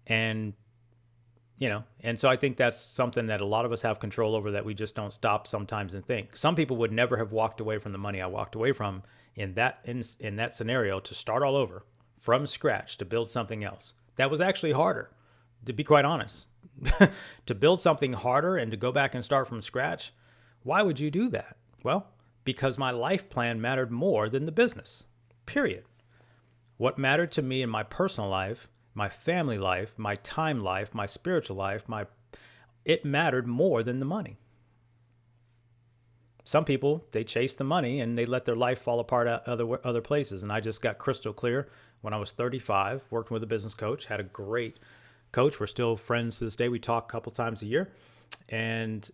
Speaker 2: And, and so I think that's something that a lot of us have control over, that we just don't stop sometimes and think. Some people would never have walked away from the money I walked away from in that scenario, to start all over from scratch to build something else. That was actually harder, to be quite honest. To build something harder and to go back and start from scratch, why would you do that? Well, because my life plan mattered more than the business, period. What mattered to me in my personal life, my family life, my time life, my spiritual life, it mattered more than the money. Some people, they chase the money and they let their life fall apart at other places. And I just got crystal clear when I was 35, working with a business coach, had a great coach. We're still friends to this day. We talk a couple times a year. And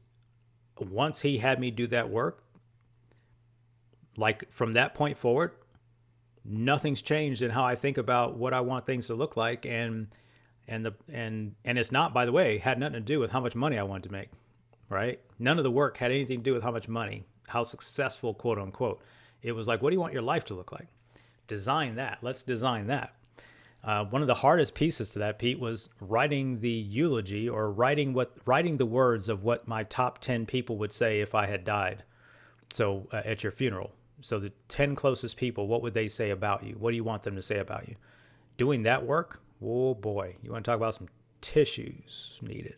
Speaker 2: once he had me do that work, like from that point forward, nothing's changed in how I think about what I want things to look like. And it's not, by the way, had nothing to do with how much money I wanted to make. Right? None of the work had anything to do with how much money, how successful, quote unquote. It was like, what do you want your life to look like? Design that. Let's design that. One of the hardest pieces to that, Pete, was writing the eulogy, or writing the words of what my top 10 people would say if I had died. So at your funeral. So the 10 closest people, what would they say about you? What do you want them to say about you? Doing that work, oh boy, you want to talk about some tissues needed.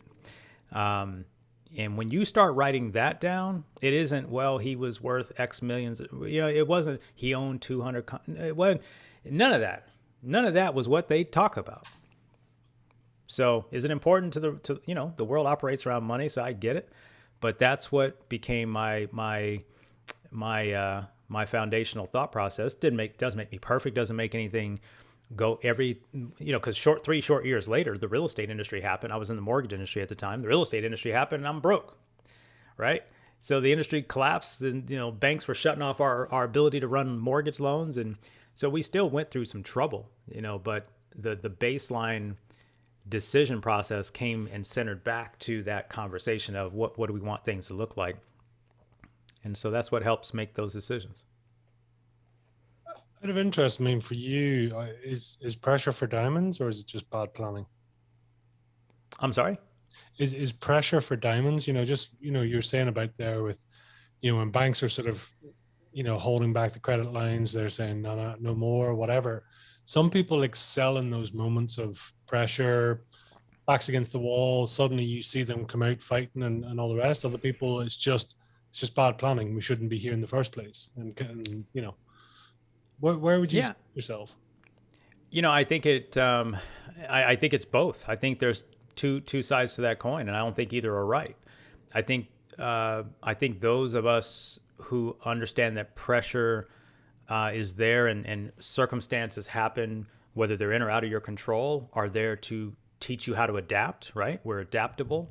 Speaker 2: And when you start writing that down, it isn't, well, he was worth X millions. It wasn't, he owned 200. It wasn't, none of that. None of that was what they talk about. So is it important to the world operates around money, so I get it. But that's what became my foundational thought process. Doesn't make me perfect, doesn't make anything go because 3 short years later, the real estate industry happened. I was in the mortgage industry at the time. The real estate industry happened and I'm broke, right? So the industry collapsed and, banks were shutting off our ability to run mortgage loans. And so we still went through some trouble, but the baseline decision process came and centered back to that conversation of what do we want things to look like? And so that's what helps make those decisions.
Speaker 1: Out of interest, I mean, for you, is pressure for diamonds, or is it just bad planning?
Speaker 2: I'm sorry?
Speaker 1: Is pressure for diamonds, you're saying about there with, when banks are sort of, holding back the credit lines, they're saying, no more, whatever. Some people excel in those moments of pressure, backs against the wall. Suddenly you see them come out fighting and all the rest. Other people, it's just bad planning. We shouldn't be here in the first place. And where would you see yourself?
Speaker 2: I think I think it's both. I think there's two sides to that coin, and I don't think either are right. I think those of us who understand that pressure is there and circumstances happen, whether they're in or out of your control, are there to teach you how to adapt, right? We're adaptable.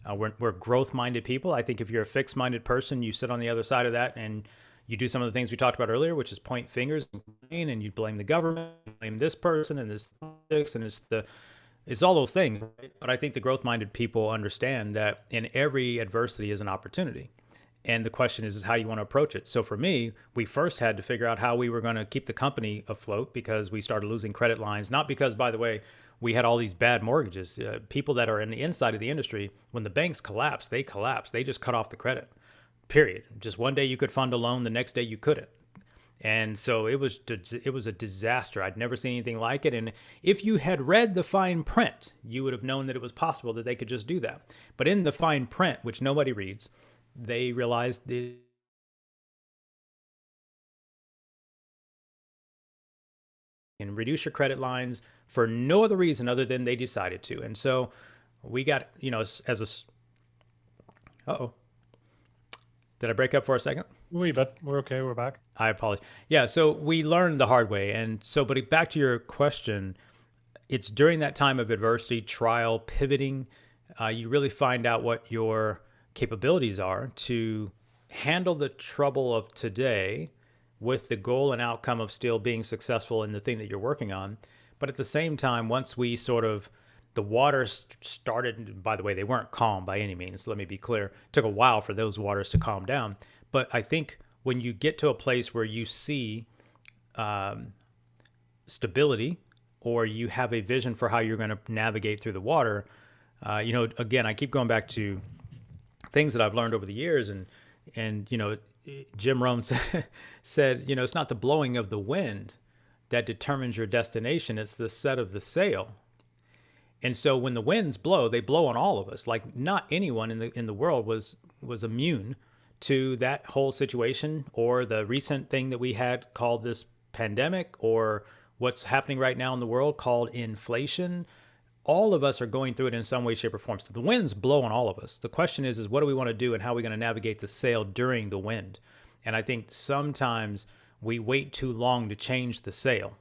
Speaker 2: We're growth-minded people. I think if you're a fixed-minded person, you sit on the other side of that and you do some of the things we talked about earlier, which is point fingers and you blame the government, you blame this person and this politics, and it's all those things. Right? But I think the growth-minded people understand that in every adversity is an opportunity. And the question is how do you want to approach it? So for me, we first had to figure out how we were going to keep the company afloat, because we started losing credit lines, not because, by the way, we had all these bad mortgages. People that are in the inside of the industry, when the banks collapse. They just cut off the credit. Period. Just one day you could fund a loan, the next day you couldn't. And so it was a disaster. I'd never seen anything like it. And if you had read the fine print, you would have known that it was possible that they could just do that. But in the fine print, which nobody reads, they realized it can reduce your credit lines for no other reason other than they decided to. And so we got, uh-oh, did I break up for a second?
Speaker 1: A wee bit. We're okay. We're back.
Speaker 2: I apologize. Yeah, so we learned the hard way. And so, but back to your question, it's during that time of adversity, trial, pivoting, you really find out what your capabilities are to handle the trouble of today with the goal and outcome of still being successful in the thing that you're working on. But at the same time, once we sort of, the waters started, by the way, they weren't calm by any means. Let me be clear. It took a while for those waters to calm down. But I think when you get to a place where you see stability, or you have a vision for how you're going to navigate through the water, again, I keep going back to things that I've learned over the years, and Jim Rohn said, it's not the blowing of the wind that determines your destination; it's the set of the sail. And so when the winds blow, they blow on all of us. Like, not anyone in the world was immune to that whole situation, or the recent thing that we had called this pandemic, or what's happening right now in the world called inflation. All of us are going through it in some way, shape, or form. So the winds blow on all of us. The question is what do we want to do, and how are we going to navigate the sail during the wind? And I think sometimes we wait too long to change the sail,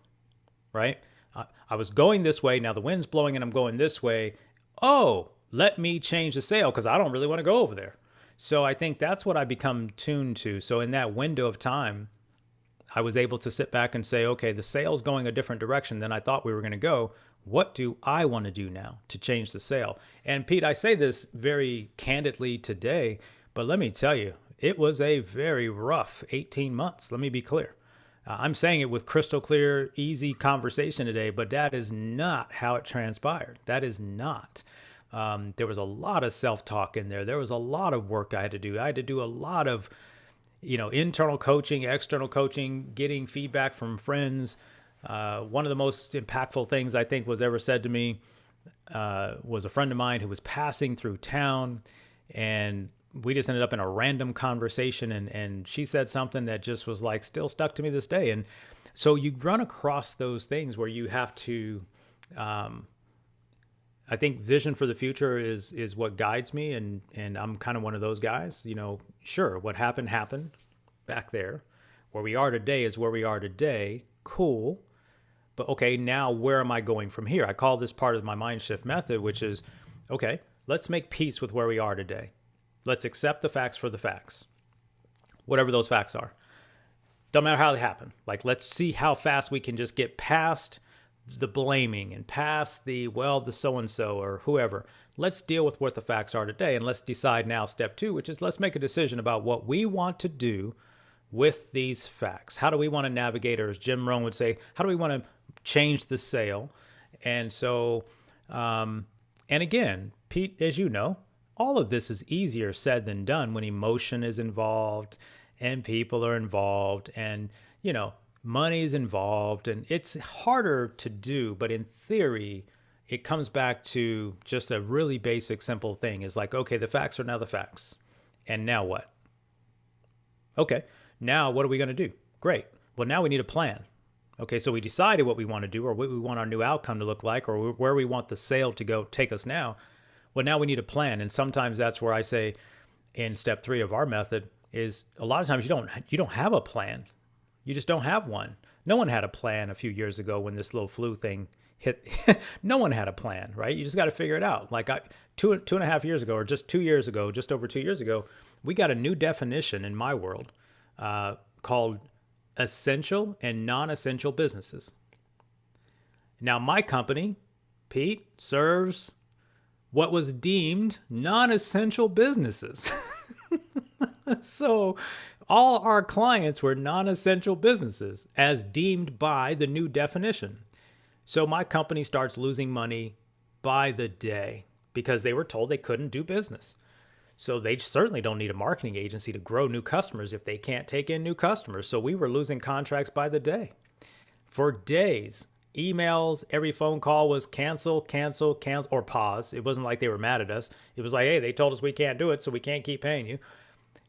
Speaker 2: right? I was going this way. Now the wind's blowing and I'm going this way. Oh, let me change the sail because I don't really want to go over there. So I think that's what I become tuned to. So in that window of time, I was able to sit back and say, okay, the sail's going a different direction than I thought we were going to go. What do I want to do now to change the sail? And Pete, I say this very candidly today, but let me tell you, it was a very rough 18 months. Let me be clear. I'm saying it with crystal clear, easy conversation today, but that is not how it transpired. That is not. There was a lot of self-talk in there. There was a lot of work I had to do. I had to do a lot of, internal coaching, external coaching, getting feedback from friends. One of the most impactful things I think was ever said to me was a friend of mine who was passing through town, and we just ended up in a random conversation, and she said something that just was like still stuck to me this day. And so you run across those things where you have to, I think vision for the future is what guides me. And I'm kind of one of those guys, sure, what happened back there. Where we are today is where we are today. Cool. But okay, now where am I going from here? I call this part of my mind shift method, which is, okay, let's make peace with where we are today. Let's accept the facts for the facts, whatever those facts are. Don't matter how they happen. Like, let's see how fast we can just get past the blaming and past the so-and-so or whoever. Let's deal with what the facts are today. And let's decide now, step 2, which is let's make a decision about what we want to do with these facts. How do we want to navigate, or as Jim Rohn would say, how do we want to change the sail? And so, and again, Pete, as you know, all of this is easier said than done when emotion is involved and people are involved and, money is involved, and it's harder to do. But in theory, it comes back to just a really basic, simple thing is like, okay, the facts are now the facts. And now what? Okay, now what are we going to do? Great. Well, now we need a plan. Okay, so we decided what we want to do, or what we want our new outcome to look like, or where we want the sail to go take us now. Well, now we need a plan. And sometimes that's where I say in step 3 of our method is a lot of times you don't have a plan. You just don't have one. No one had a plan a few years ago when this little flu thing hit. No one had a plan, right? You just got to figure it out. Like two and a half years ago, or just 2 years ago, just over 2 years ago, we got a new definition in my world called essential and non-essential businesses. Now, my company, Pete, serves what was deemed non-essential businesses. So all our clients were non-essential businesses as deemed by the new definition. So my company starts losing money by the day because they were told they couldn't do business. So they certainly don't need a marketing agency to grow new customers if they can't take in new customers. So we were losing contracts by the day. For days, emails, every phone call was cancel, cancel, cancel, or pause. It wasn't like they were mad at us. It was like, hey, they told us we can't do it, so we can't keep paying you.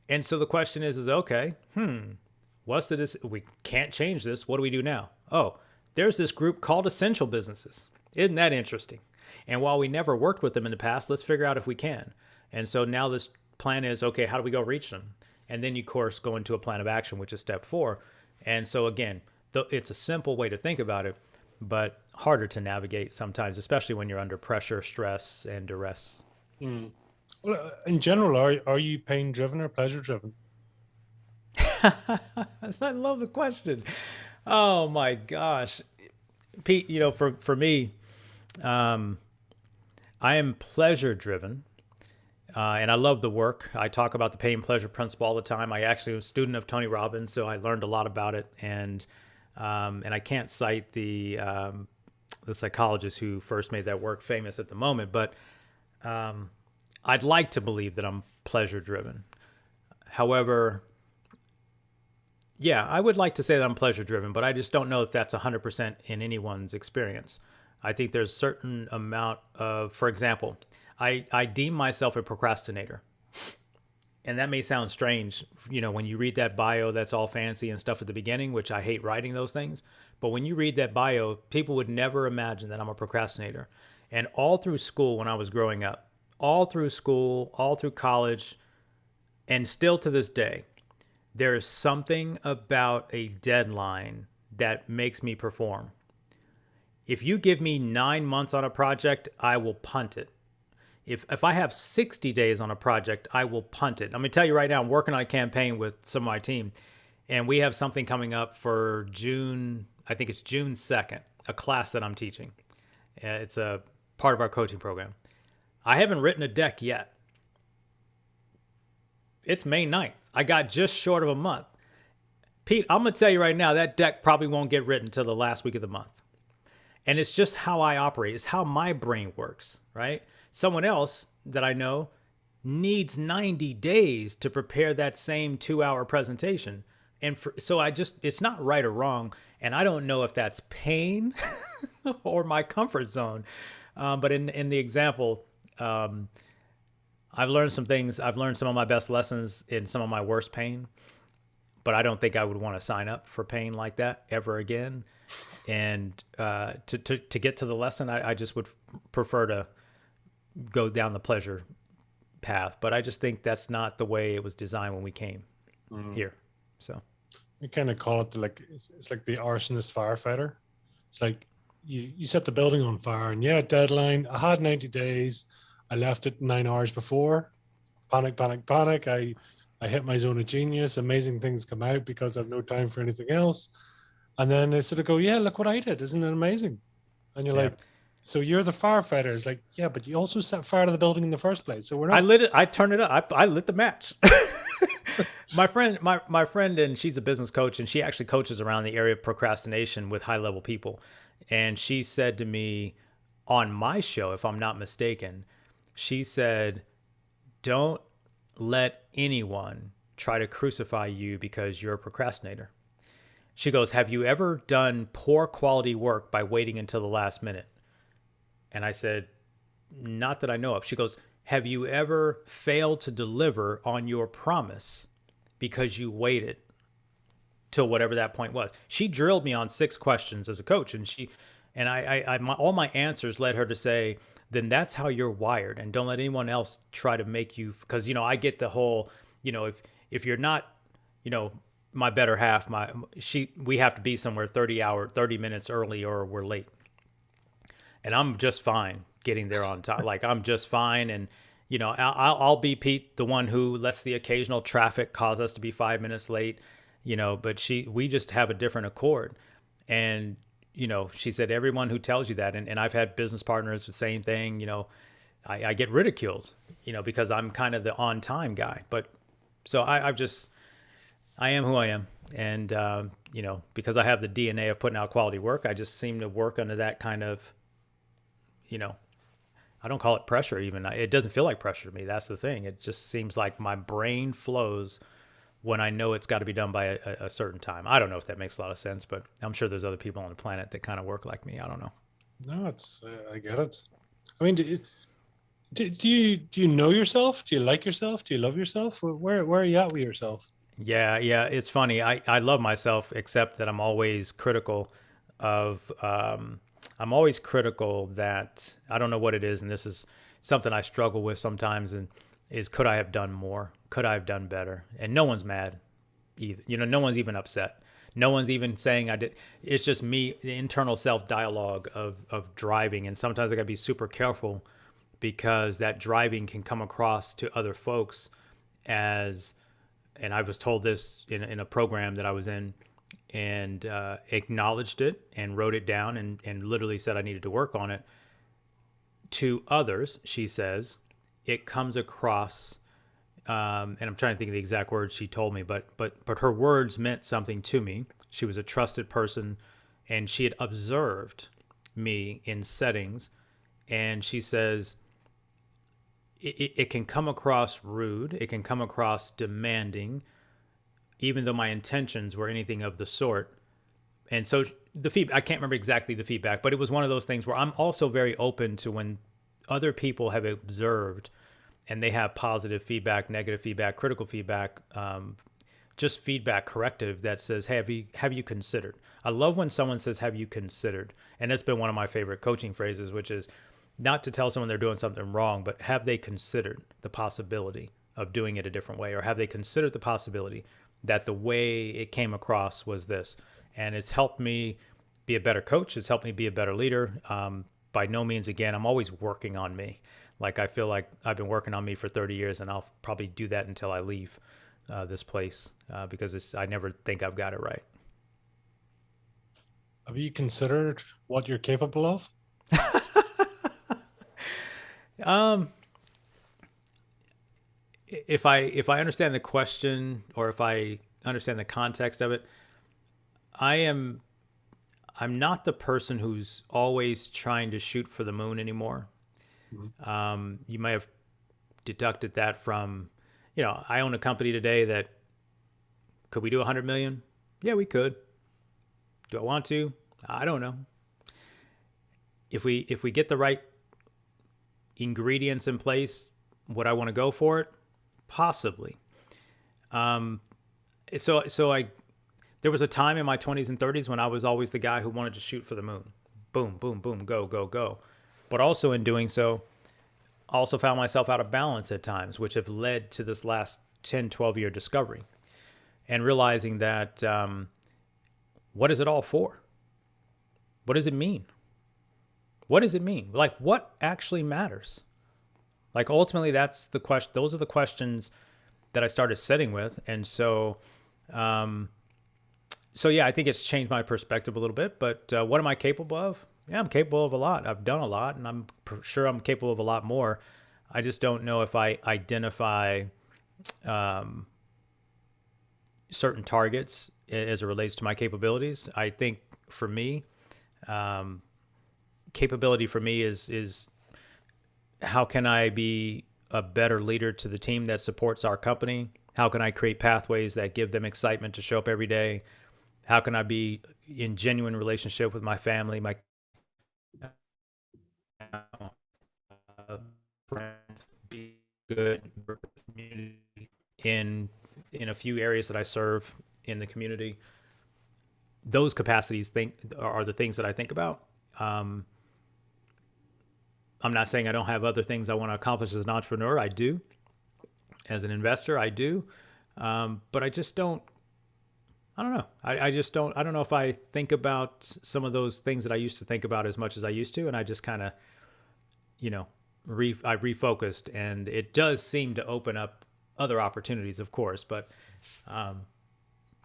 Speaker 2: And so the question is okay, we can't change this. What do we do now? Oh, there's this group called essential businesses. Isn't that interesting? And while we never worked with them in the past, let's figure out if we can. And so now this plan is, okay, how do we go reach them? And then you, of course, go into a plan of action, which is step 4. And so again, it's a simple way to think about it, but harder to navigate sometimes, especially when you're under pressure, stress, and duress.
Speaker 1: Well, in general, are you pain driven or pleasure driven?
Speaker 2: I love the question. Oh my gosh, Pete. For me, I am pleasure driven. And I love the work. I talk about the pain pleasure principle all the time. I actually was a student of Tony Robbins, so I learned a lot about it. And I can't cite the psychologist who first made that work famous at the moment, but I'd like to believe that I'm pleasure driven. However, yeah, I would like to say that I'm pleasure driven, but I just don't know if that's 100% in anyone's experience. I think there's a certain amount of, for example, I deem myself a procrastinator. And that may sound strange, when you read that bio that's all fancy and stuff at the beginning, which I hate writing those things. But when you read that bio, people would never imagine that I'm a procrastinator. And all through school when I was growing up, all through school, all through college, and still to this day, there is something about a deadline that makes me perform. If you give me 9 months on a project, I will punt it. If I have 60 days on a project, I will punt it. I'm going to tell you right now, I'm working on a campaign with some of my team, and we have something coming up for June, I think it's June 2nd, a class that I'm teaching. It's a part of our coaching program. I haven't written a deck yet. It's May 9th. I got just short of a month. Pete, I'm going to tell you right now, that deck probably won't get written until the last week of the month. And it's just how I operate. It's how my brain works, right? Someone else that I know needs 90 days to prepare that same 2-hour presentation. And so it's not right or wrong. And I don't know if that's pain or my comfort zone. But in the example, I've learned some things. I've learned some of my best lessons in some of my worst pain. But I don't think I would want to sign up for pain like that ever again. And to get to the lesson, I just would prefer to go down the pleasure path. But I just think that's not the way it was designed when we came here. So
Speaker 1: we kind of call it it's like the arsonist firefighter. It's like you set the building on fire, and deadline. I had 90 days. I left it 9 hours before. Panic. I hit my zone of genius. Amazing things come out because I have no time for anything else. And then they sort of go, look what I did. Isn't it amazing? And you're like, so you're the firefighter. It's like, yeah, but you also set fire to the building in the first place. So we're not.
Speaker 2: I lit it. I turned it up. I lit the match. my friend, and she's a business coach, and she actually coaches around the area of procrastination with high level people. And she said to me on my show, if I'm not mistaken, she said, don't let anyone try to crucify you because you're a procrastinator. She goes, have you ever done poor quality work by waiting until the last minute? And I said, not that I know of. She goes, have you ever failed to deliver on your promise because you waited till whatever that point was? She drilled me on 6 questions as a coach, and all my answers led her to say, then that's how you're wired, and don't let anyone else try to make you, because I get the whole, if you're not, my better half, we have to be somewhere 30 minutes early or we're late. And I'm just fine getting there on time. Like, I'm just fine. And, I'll be Pete, the one who lets the occasional traffic cause us to be 5 minutes late, but we just have a different accord. And, she said, everyone who tells you that, and I've had business partners, the same thing, I get ridiculed, because I'm kind of the on time guy. But so I am who I am. And, because I have the DNA of putting out quality work, I just seem to work under that kind of, I don't call it pressure even. It doesn't feel like pressure to me. That's the thing. It just seems like my brain flows when I know it's got to be done by a certain time. I don't know if that makes a lot of sense, but I'm sure there's other people on the planet that kind of work like me. I don't know.
Speaker 1: No, it's I get it. I mean, do you know yourself? Do you like yourself? Do you love yourself? Where are you at with yourself?
Speaker 2: Yeah, yeah. It's funny. I love myself, except that I'm always critical of, I'm always critical that I don't know what it is. And this is something I struggle with sometimes, and is, could I have done more? Could I have done better? And no one's mad either. No one's even upset. No one's even saying I did. It's just me, the internal self dialogue of driving. And sometimes I gotta be super careful because that driving can come across to other folks as, and I was told this in a program that I was in, and acknowledged it and wrote it down, and literally said I needed to work on it. To others, she says, it comes across, and I'm trying to think of the exact words she told me, but her words meant something to me. She was a trusted person, and she had observed me in settings, and she says, it can come across rude, it can come across demanding, even though my intentions were anything of the sort. And so the feedback, I can't remember exactly the feedback, but it was one of those things where I'm also very open to when other people have observed and they have positive feedback, negative feedback, critical feedback, just feedback corrective that says, hey, have you considered? I love when someone says, have you considered? And that's been one of my favorite coaching phrases, which is not to tell someone they're doing something wrong, but have they considered the possibility of doing it a different way? Or have they considered the possibility that the way it came across was this? And it's helped me be a better coach. It's helped me be a better leader. By no means, again, I'm always working on me. Like, I feel like I've been working on me for 30 years, and I'll probably do that until I leave this place, because I never think I've got it right.
Speaker 1: Have you considered what you're capable of?
Speaker 2: Um, if I understand the question, or if I understand the context of it, I'm not the person who's always trying to shoot for the moon anymore. You may have deducted that from, I own a company today that, could we do 100 million? Yeah, we could. Do I want to? I don't know. If we get the right ingredients in place, would I want to go for it? Possibly. So there was a time in my 20s and 30s when I was always the guy who wanted to shoot for the moon. Boom, boom, boom, go, go, go. But also in doing so, also found myself out of balance at times, which have led to this last 10, 12-year discovery, and realizing that, what is it all for? What does it mean? What does it mean? Like, what actually matters? Like, ultimately, that's the question. Those are the questions that I started sitting with. And so, yeah, I think it's changed my perspective a little bit. But what am I capable of? Yeah, I'm capable of a lot. I've done a lot, and I'm sure I'm capable of a lot more. I just don't know if I identify certain targets as it relates to my capabilities. I think for me, capability for me is how can I be a better leader to the team that supports our company? How can I create pathways that give them excitement to show up every day? How can I be in genuine relationship with my family, my friends, be good community in a few areas that I serve in the community? Those capacities are the things that I think about. I'm not saying I don't have other things I want to accomplish as an entrepreneur. I do. As an investor, I do. But I just don't, I don't know. I just don't, I don't know if I think about some of those things that I used to think about as much as I used to. And I just kind of, I refocused, and it does seem to open up other opportunities, of course. But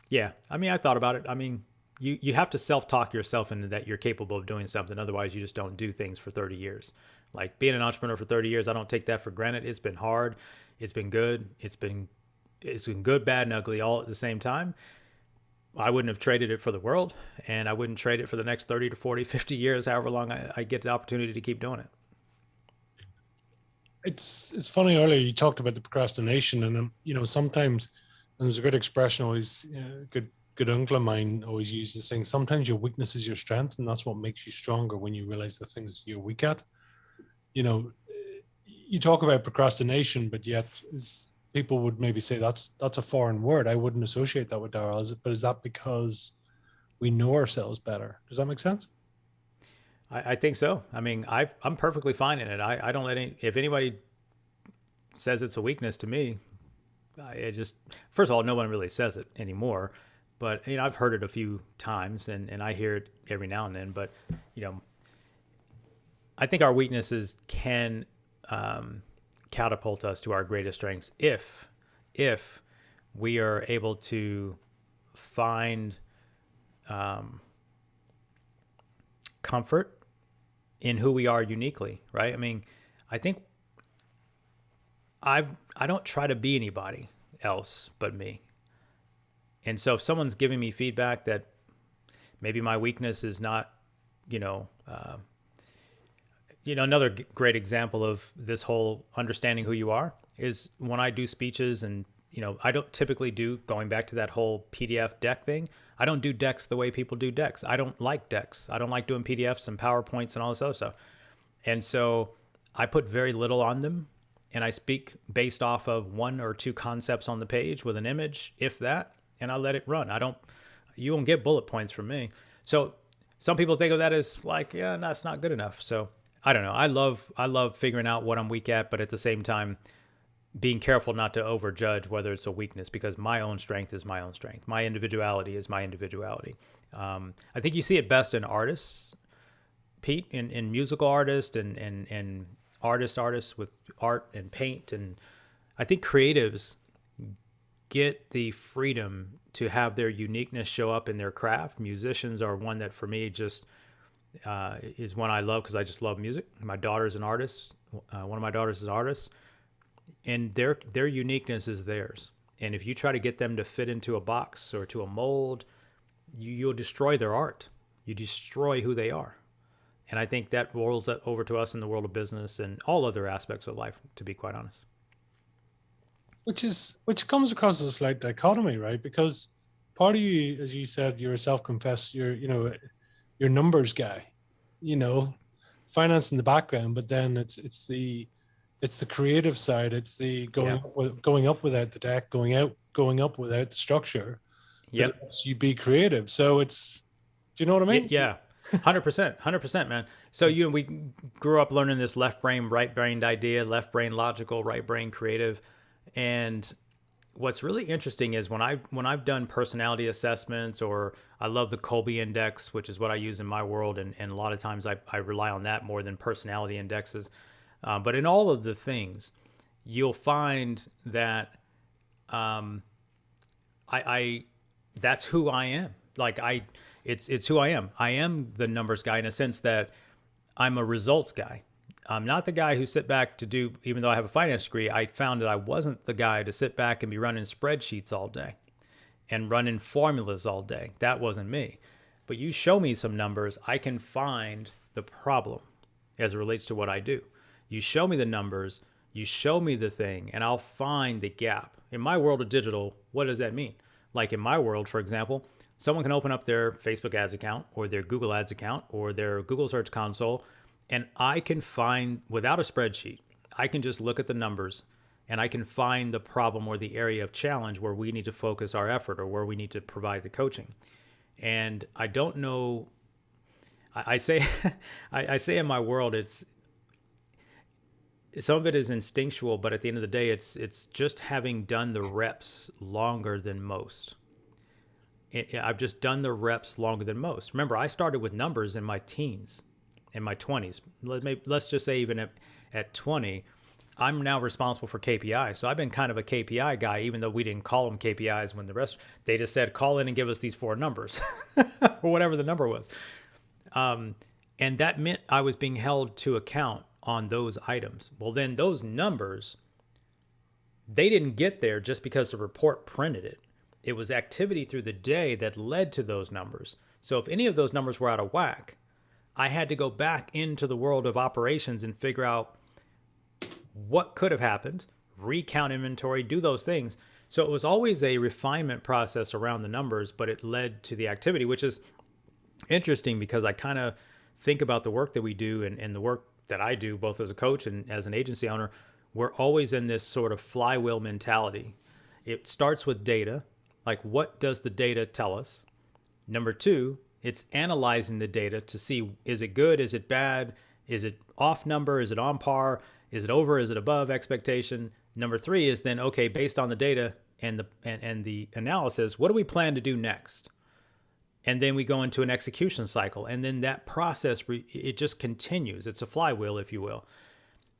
Speaker 2: yeah, I mean, I thought about it. I mean, you have to self-talk yourself into that you're capable of doing something. Otherwise, you just don't do things for 30 years. Like, being an entrepreneur for 30 years, I don't take that for granted. It's been hard. It's been good. It's been good, bad, and ugly all at the same time. I wouldn't have traded it for the world, and I wouldn't trade it for the next 30 to 40, 50 years, however long I get the opportunity to keep doing it.
Speaker 1: it's funny. Earlier you talked about the procrastination, and sometimes, and there's a good expression always, good uncle of mine always uses saying, sometimes your weakness is your strength, and that's what makes you stronger when you realize the things you're weak at. You know, you talk about procrastination, but yet people would maybe say that's a foreign word. I wouldn't associate that with Darrell. But is that because we know ourselves better? Does that make sense?
Speaker 2: I think so. I mean, I'm perfectly fine in it. I don't let if anybody says it's a weakness to me, I just, first of all, no one really says it anymore. But, I've heard it a few times and I hear it every now and then. But, you know, I think our weaknesses can catapult us to our greatest strengths if we are able to find comfort in who we are uniquely, right? I mean, I think I don't try to be anybody else but me. And so if someone's giving me feedback that maybe my weakness is not, another great example of this whole understanding who you are is when I do speeches and, I don't typically do, going back to that whole PDF deck thing, I don't do decks the way people do decks. I don't like decks. I don't like doing PDFs and PowerPoints and all this other stuff. And so I put very little on them and I speak based off of one or two concepts on the page with an image, if that, and I let it run. You won't get bullet points from me. So some people think of that as like, yeah, no, it's not good enough. So I don't know. I love figuring out what I'm weak at, but at the same time, being careful not to overjudge whether it's a weakness, because my own strength is my own strength. My individuality is my individuality. I think you see it best in artists, Pete, in musical artists and artists with art and paint. And I think creatives get the freedom to have their uniqueness show up in their craft. Musicians are one that for me just is one I love because I just love music. My daughter's an artist. One of my daughters is an artist. And their uniqueness is theirs. And if you try to get them to fit into a box or to a mold, you'll destroy their art. You destroy who they are. And I think that rolls that over to us in the world of business and all other aspects of life, to be quite honest.
Speaker 1: Which comes across as a slight dichotomy, right? Because part of you, as you said, you're a self-confessed, you're numbers guy, finance in the background, but then it's the creative side. It's the going up without the deck, going up without the structure.
Speaker 2: Yep.
Speaker 1: That lets you be creative. So do you know what I mean?
Speaker 2: Yeah. 100%, man. So we grew up learning this left brain, right brained idea, left brain logical, right brain creative. And what's really interesting is when I've done personality assessments, or I love the Kolbe index, which is what I use in my world. And a lot of times I rely on that more than personality indexes. But in all of the things, you'll find that that's who I am. Like it's who I am. I am the numbers guy in a sense that I'm a results guy. I'm not the guy who sit back to do, even though I have a finance degree, I found that I wasn't the guy to sit back and be running spreadsheets all day and running formulas all day. That wasn't me. But you show me some numbers, I can find the problem as it relates to what I do. You show me the numbers, you show me the thing, and I'll find the gap. In my world of digital, what does that mean? Like in my world, for example, someone can open up their Facebook ads account or their Google ads account or their Google Search Console, and I can find, without a spreadsheet, I can just look at the numbers and I can find the problem or the area of challenge where we need to focus our effort or where we need to provide the coaching. And I don't know, I say, I say in my world, some of it is instinctual, but at the end of the day, it's just having done the reps longer than most. I've just done the reps longer than most. Remember, I started with numbers in my teens, in my 20s. Let's just say even at 20, I'm now responsible for KPI. So I've been kind of a KPI guy, even though we didn't call them KPIs when they just said, call in and give us these 4 numbers or whatever the number was. And that meant I was being held to account on those items. Well, then those numbers, they didn't get there just because the report printed it. It was activity through the day that led to those numbers. So if any of those numbers were out of whack, I had to go back into the world of operations and figure out what could have happened, recount inventory, do those things. So it was always a refinement process around the numbers, but it led to the activity, which is interesting because I kind of think about the work that we do and the work that I do, both as a coach and as an agency owner. We're always in this sort of flywheel mentality. It starts with data, like what does the data tell us? Number two, it's analyzing the data to see, is it good? Is it bad? Is it off number? Is it on par? Is it over? Is it above expectation? Number three is then, okay, based on the data and the analysis, what do we plan to do next? And then we go into an execution cycle. And then that process, it just continues. It's a flywheel, if you will.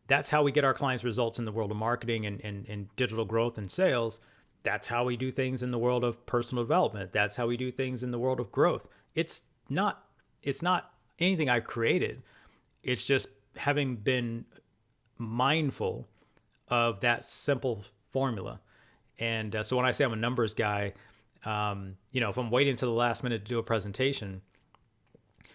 Speaker 2: That's how we get our clients results in the world of marketing and digital growth and sales. That's how we do things in the world of personal development. That's how we do things in the world of growth. It's not anything I've created. It's just having been mindful of that simple formula. And so when I say I'm a numbers guy, if I'm waiting until the last minute to do a presentation,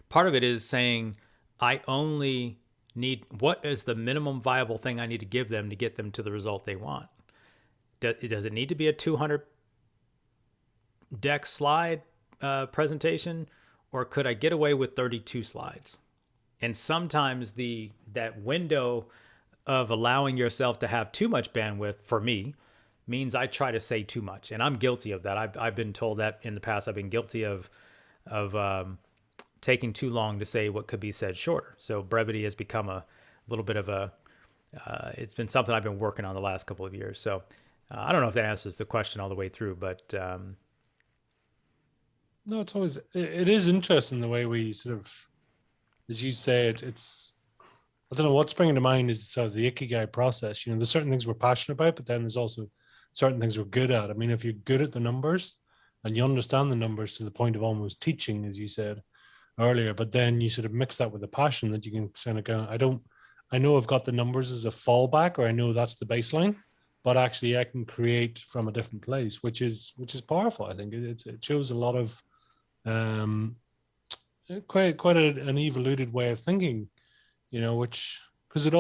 Speaker 2: part of it is saying I only need, what is the minimum viable thing I need to give them to get them to the result they want? Does it need to be a 200 deck slide presentation, or could I get away with 32 slides? And sometimes that window of allowing yourself to have too much bandwidth, for me, means I try to say too much, and I'm guilty of that. I've been told that in the past. I've been guilty of taking too long to say what could be said shorter. So brevity has become a little bit of it's been something I've been working on the last couple of years. So I don't know if that answers the question all the way through, but
Speaker 1: No, it is interesting the way we sort of, as you said, I don't know, what's bringing to mind is sort of the Ikigai process. There's certain things we're passionate about, but then there's also certain things we're good at. I mean, if you're good at the numbers and you understand the numbers to the point of almost teaching, as you said earlier, but then you sort of mix that with a passion that you can kind of go, I know I've got the numbers as a fallback, or I know that's the baseline, but actually I can create from a different place, which is powerful. I think it shows a lot of quite an evoluted way of thinking, because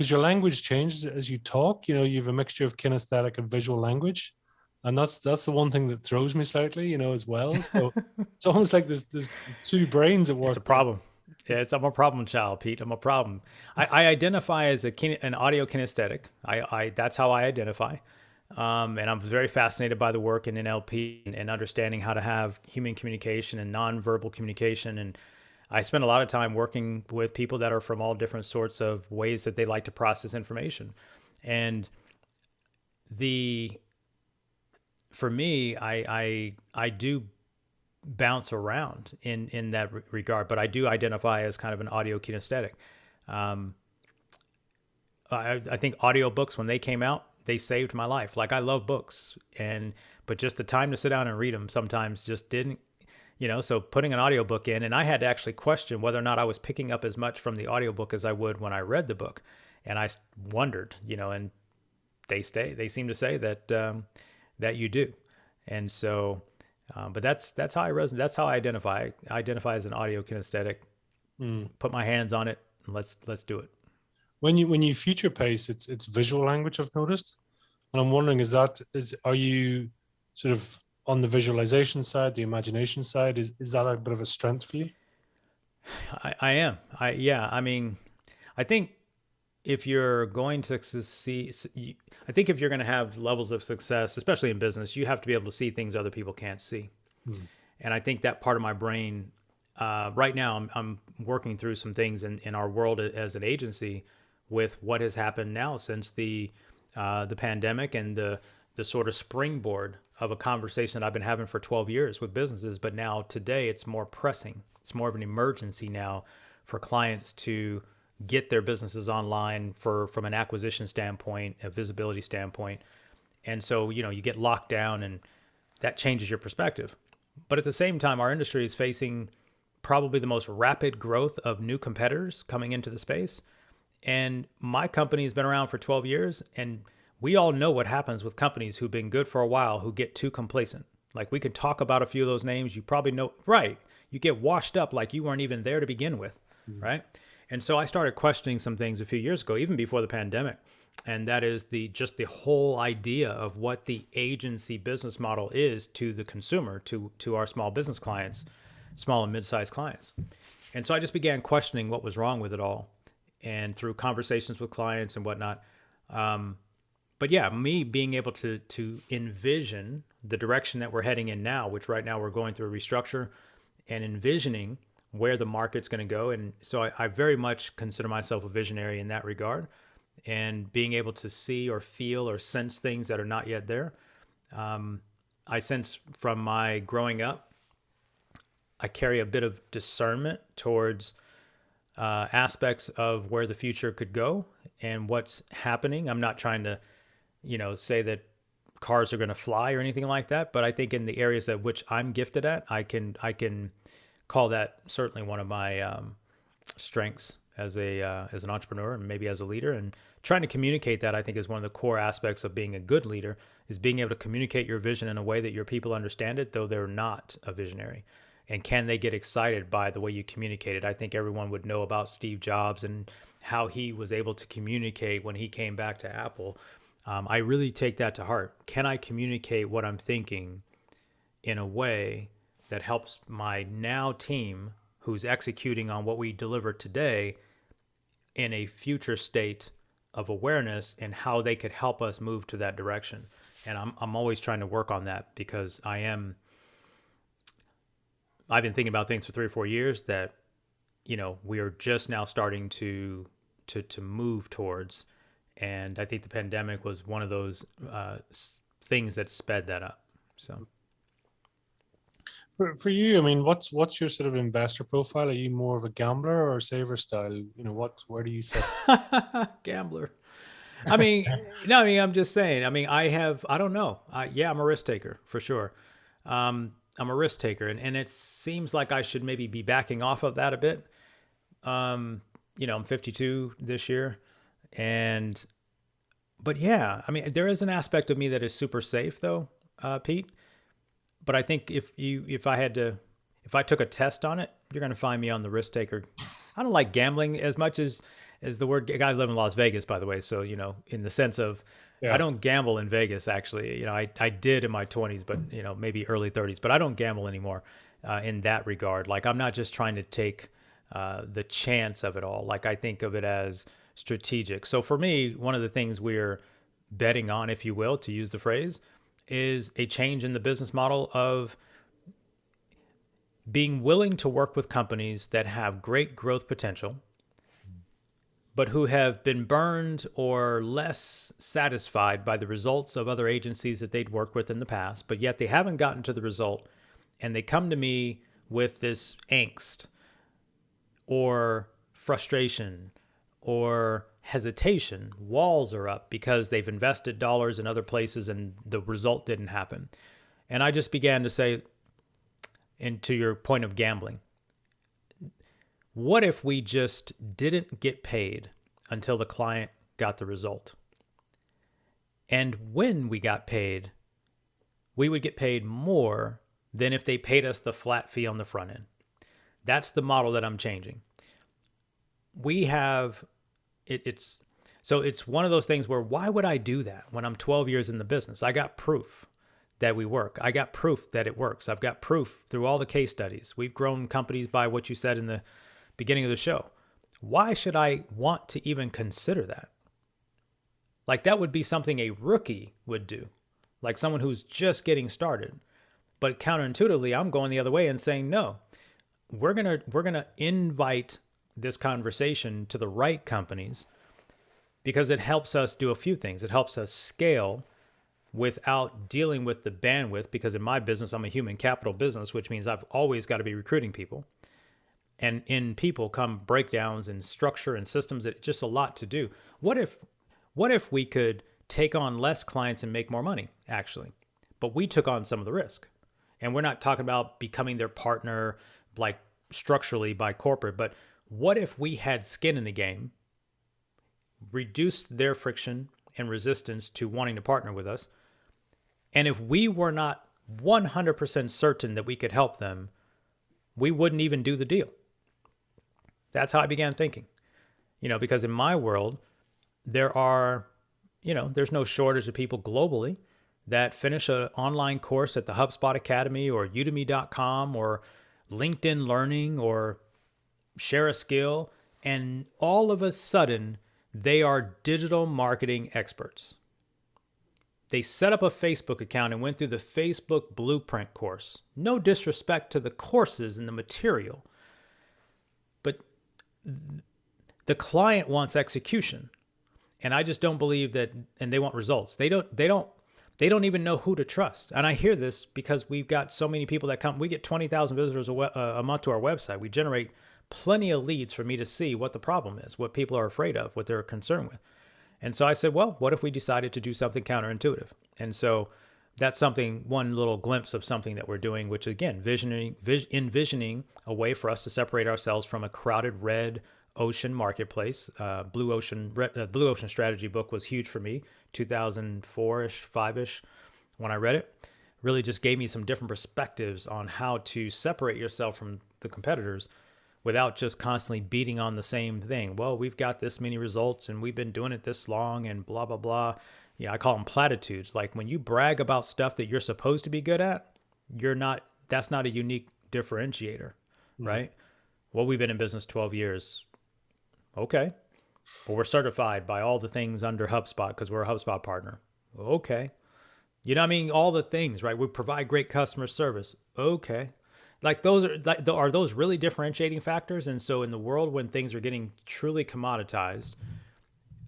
Speaker 1: your language changes as you talk. You have a mixture of kinesthetic and visual language, and that's the one thing that throws me slightly, as well. So it's almost like there's two brains at work.
Speaker 2: It's a problem. Yeah, I'm a problem child, Pete. I'm a problem. I identify as an audio kinesthetic. That's how I identify. And I'm very fascinated by the work in NLP and understanding how to have human communication and nonverbal communication. And I spend a lot of time working with people that are from all different sorts of ways that they like to process information. And for me, I do bounce around in that regard, but I do identify as kind of an audio kinesthetic. I think audiobooks, when they came out, they saved my life. Like, I love books, but just the time to sit down and read them sometimes just didn't, so putting an audiobook in, and I had to actually question whether or not I was picking up as much from the audiobook as I would when I read the book. And I wondered, and they seem to say that you do. And so, but that's how I resonate. That's how I identify. I identify as an audio kinesthetic. Put my hands on it, and let's do it.
Speaker 1: When you future pace, it's visual language, I've noticed, and I'm wondering, are you sort of on the visualization side, the imagination side? Is that a bit of a strength for you?
Speaker 2: I am. I mean, I think if you're going to succeed, I think if you're going to have levels of success, especially in business, you have to be able to see things other people can't see. And I think that part of my brain, right now, I'm working through some things in our world as an agency with what has happened now since the pandemic and the sort of springboard of a conversation that I've been having for 12 years with businesses. But now today it's more pressing. It's more of an emergency now for clients to get their businesses online from an acquisition standpoint, a visibility standpoint. And so, you get locked down, and that changes your perspective. But at the same time, our industry is facing probably the most rapid growth of new competitors coming into the space. And my company has been around for 12 years, and we all know what happens with companies who've been good for a while who get too complacent. Like, we could talk about a few of those names. You probably know, right? You get washed up like you weren't even there to begin with, right? And so I started questioning some things a few years ago, even before the pandemic. And that is just the whole idea of what the agency business model is to the consumer, to our small business clients, small and mid-sized clients. And so I just began questioning what was wrong with it all, and through conversations with clients and whatnot. But yeah, me being able to envision the direction that we're heading in now, which right now we're going through a restructure, and envisioning where the market's going to go. And so I very much consider myself a visionary in that regard, and being able to see or feel or sense things that are not yet there. I sense from my growing up, I carry a bit of discernment towards aspects of where the future could go and what's happening. I'm not trying to, say that cars are going to fly or anything like that, but I think in the areas that which I'm gifted at, I can call that certainly one of my strengths as an entrepreneur and maybe as a leader. And trying to communicate that, I think, is one of the core aspects of being a good leader, is being able to communicate your vision in a way that your people understand it, though they're not a visionary. And can they get excited by the way you communicate it? I think everyone would know about Steve Jobs and how he was able to communicate when he came back to Apple. I really take that to heart. Can I communicate what I'm thinking in a way that helps my now team, who's executing on what we deliver today, in a future state of awareness and how they could help us move to that direction? And I'm always trying to work on that, because I've been thinking about things for 3 or 4 years that, we are just now starting to move towards. And I think the pandemic was one of those things that sped that up. So
Speaker 1: For you, I mean, what's your sort of investor profile? Are you more of a gambler or saver style? Where do you sit?
Speaker 2: gambler. I mean, no, I'm just saying. I don't know. I'm a risk taker for sure. I'm a risk taker, and it seems like I should maybe be backing off of that a bit. I'm 52 this year, but yeah, there is an aspect of me that is super safe though, Pete. But I think if I took a test on it, you're going to find me on the risk taker. I don't like gambling as much as the word. I live in Las Vegas, by the way. So, in the sense of, I don't gamble in Vegas, actually. I did in my 20s, but, maybe early 30s, but I don't gamble anymore in that regard. Like, I'm not just trying to take the chance of it all. Like, I think of it as strategic. So for me, one of the things we're betting on, if you will, to use the phrase, is a change in the business model of being willing to work with companies that have great growth potential, but who have been burned or less satisfied by the results of other agencies that they'd worked with in the past, but yet they haven't gotten to the result. And they come to me with this angst or frustration or hesitation. Walls are up because they've invested dollars in other places and the result didn't happen. And I just began to say, and to your point of gambling, what if we just didn't get paid until the client got the result? And when we got paid, we would get paid more than if they paid us the flat fee on the front end. That's the model that I'm changing. We have it's one of those things where, why would I do that when I'm 12 years in the business? I got proof that we work. I got proof that it works. I've got proof through all the case studies. We've grown companies by what you said in the beginning of the show. Why should I want to even consider that? Like, that would be something a rookie would do, like someone who's just getting started. But counterintuitively, I'm going the other way and saying, no, we're gonna invite this conversation to the right companies, because it helps us do a few things. It helps us scale without dealing with the bandwidth, because in my business, I'm a human capital business, which means I've always got to be recruiting people. And in people come breakdowns in structure and systems. It's just a lot to do. What if we could take on less clients and make more money, actually? But we took on some of the risk. And we're not talking about becoming their partner, like structurally by corporate, but what if we had skin in the game, reduced their friction and resistance to wanting to partner with us, and if we were not 100% certain that we could help them, we wouldn't even do the deal. That's how I began thinking. because in my world, there are, there's no shortage of people globally that finish an online course at the HubSpot Academy or udemy.com or LinkedIn Learning or share a skill, and all of a sudden they are digital marketing experts. They set up a Facebook account and went through the Facebook Blueprint course. No disrespect to the courses and the material, but the client wants execution. And I just don't believe that, and they want results. They don't even know who to trust. And I hear this because we've got so many people that come. We get 20,000 visitors a month to our website. We generate plenty of leads for me to see what the problem is, what people are afraid of, what they're concerned with. And so I said, well, what if we decided to do something counterintuitive? And so that's one little glimpse of something that we're doing, which again, envisioning a way for us to separate ourselves from a crowded red ocean marketplace. Blue Ocean Strategy book was huge for me, 2004-ish, 5-ish, when I read it. Really just gave me some different perspectives on how to separate yourself from the competitors without just constantly beating on the same thing. Well, we've got this many results and we've been doing it this long and blah, blah, blah. I call them platitudes. Like when you brag about stuff that you're supposed to be good at, that's not a unique differentiator, right? Well, we've been in business 12 years. Okay. Well, we're certified by all the things under HubSpot because we're a HubSpot partner. Okay. All the things, right? We provide great customer service. Okay. Are those really differentiating factors? And so in the world when things are getting truly commoditized,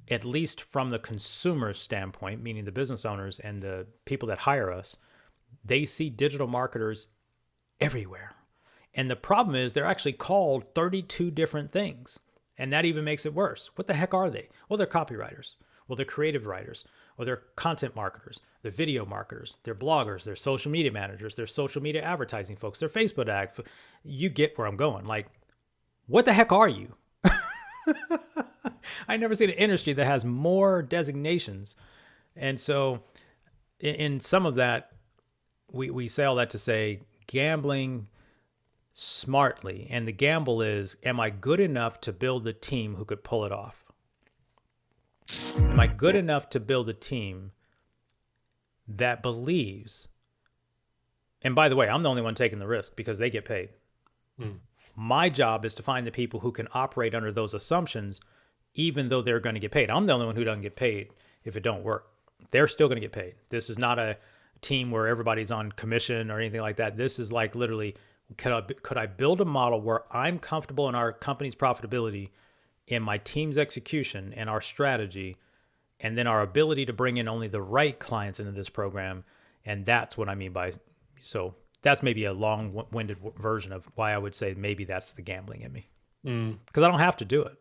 Speaker 2: at least from the consumer standpoint, meaning the business owners and the people that hire us, they see digital marketers everywhere. And the problem is they're actually called 32 different things. And that even makes it worse. What the heck are they? Well, they're copywriters. Well, they're creative writers. Well, they're content marketers. They're video marketers. They're bloggers. They're social media managers. They're social media advertising folks. They're Facebook ads. You get where I'm going. Like, what the heck are you? I never seen an industry that has more designations. And so in some of that, we say all that to say gambling smartly. And the gamble is, am I good enough to build the team who could pull it off? Am I good enough to build a team that believes, and by the way, I'm the only one taking the risk because they get paid. My job is to find the people who can operate under those assumptions, even though they're going to get paid. I'm the only one who doesn't get paid if it don't work. They're still going to get paid. This is not a team where everybody's on commission or anything like that. This is like literally, could I build a model where I'm comfortable in our company's profitability, in my team's execution and our strategy, and then our ability to bring in only the right clients into this program. And that's what I mean by, so that's maybe a long-winded version of why I would say maybe that's the gambling in me. Because I don't have to do it.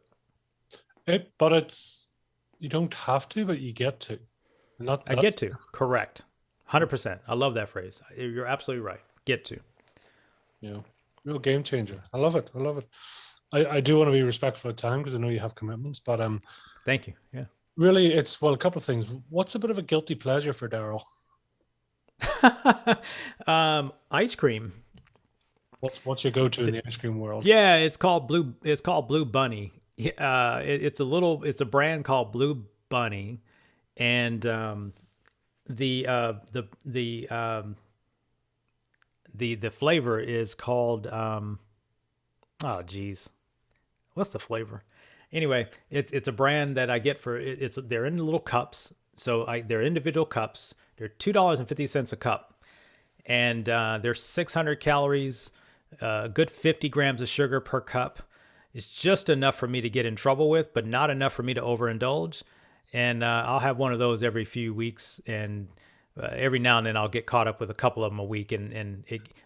Speaker 1: You don't have to, but you get to.
Speaker 2: I get to, correct. 100%. I love that phrase. You're absolutely right. Get to.
Speaker 1: Yeah, real game changer. I love it. I do want to be respectful of time because I know you have commitments, but
Speaker 2: thank you. Yeah.
Speaker 1: Really, it's a couple of things. What's a bit of a guilty pleasure for Darrell?
Speaker 2: Ice cream.
Speaker 1: What's your go-to in the ice cream world?
Speaker 2: Yeah, it's called Blue Bunny. It's a brand called Blue Bunny, and the flavor is called oh geez, what's the flavor? Anyway, it's a brand that I get they're in little cups. So they're individual cups. They're $2.50 a cup. And they're 600 calories, a good 50 grams of sugar per cup. It's just enough for me to get in trouble with, but not enough for me to overindulge. And I'll have one of those every few weeks. And every now and then I'll get caught up with a couple of them a week.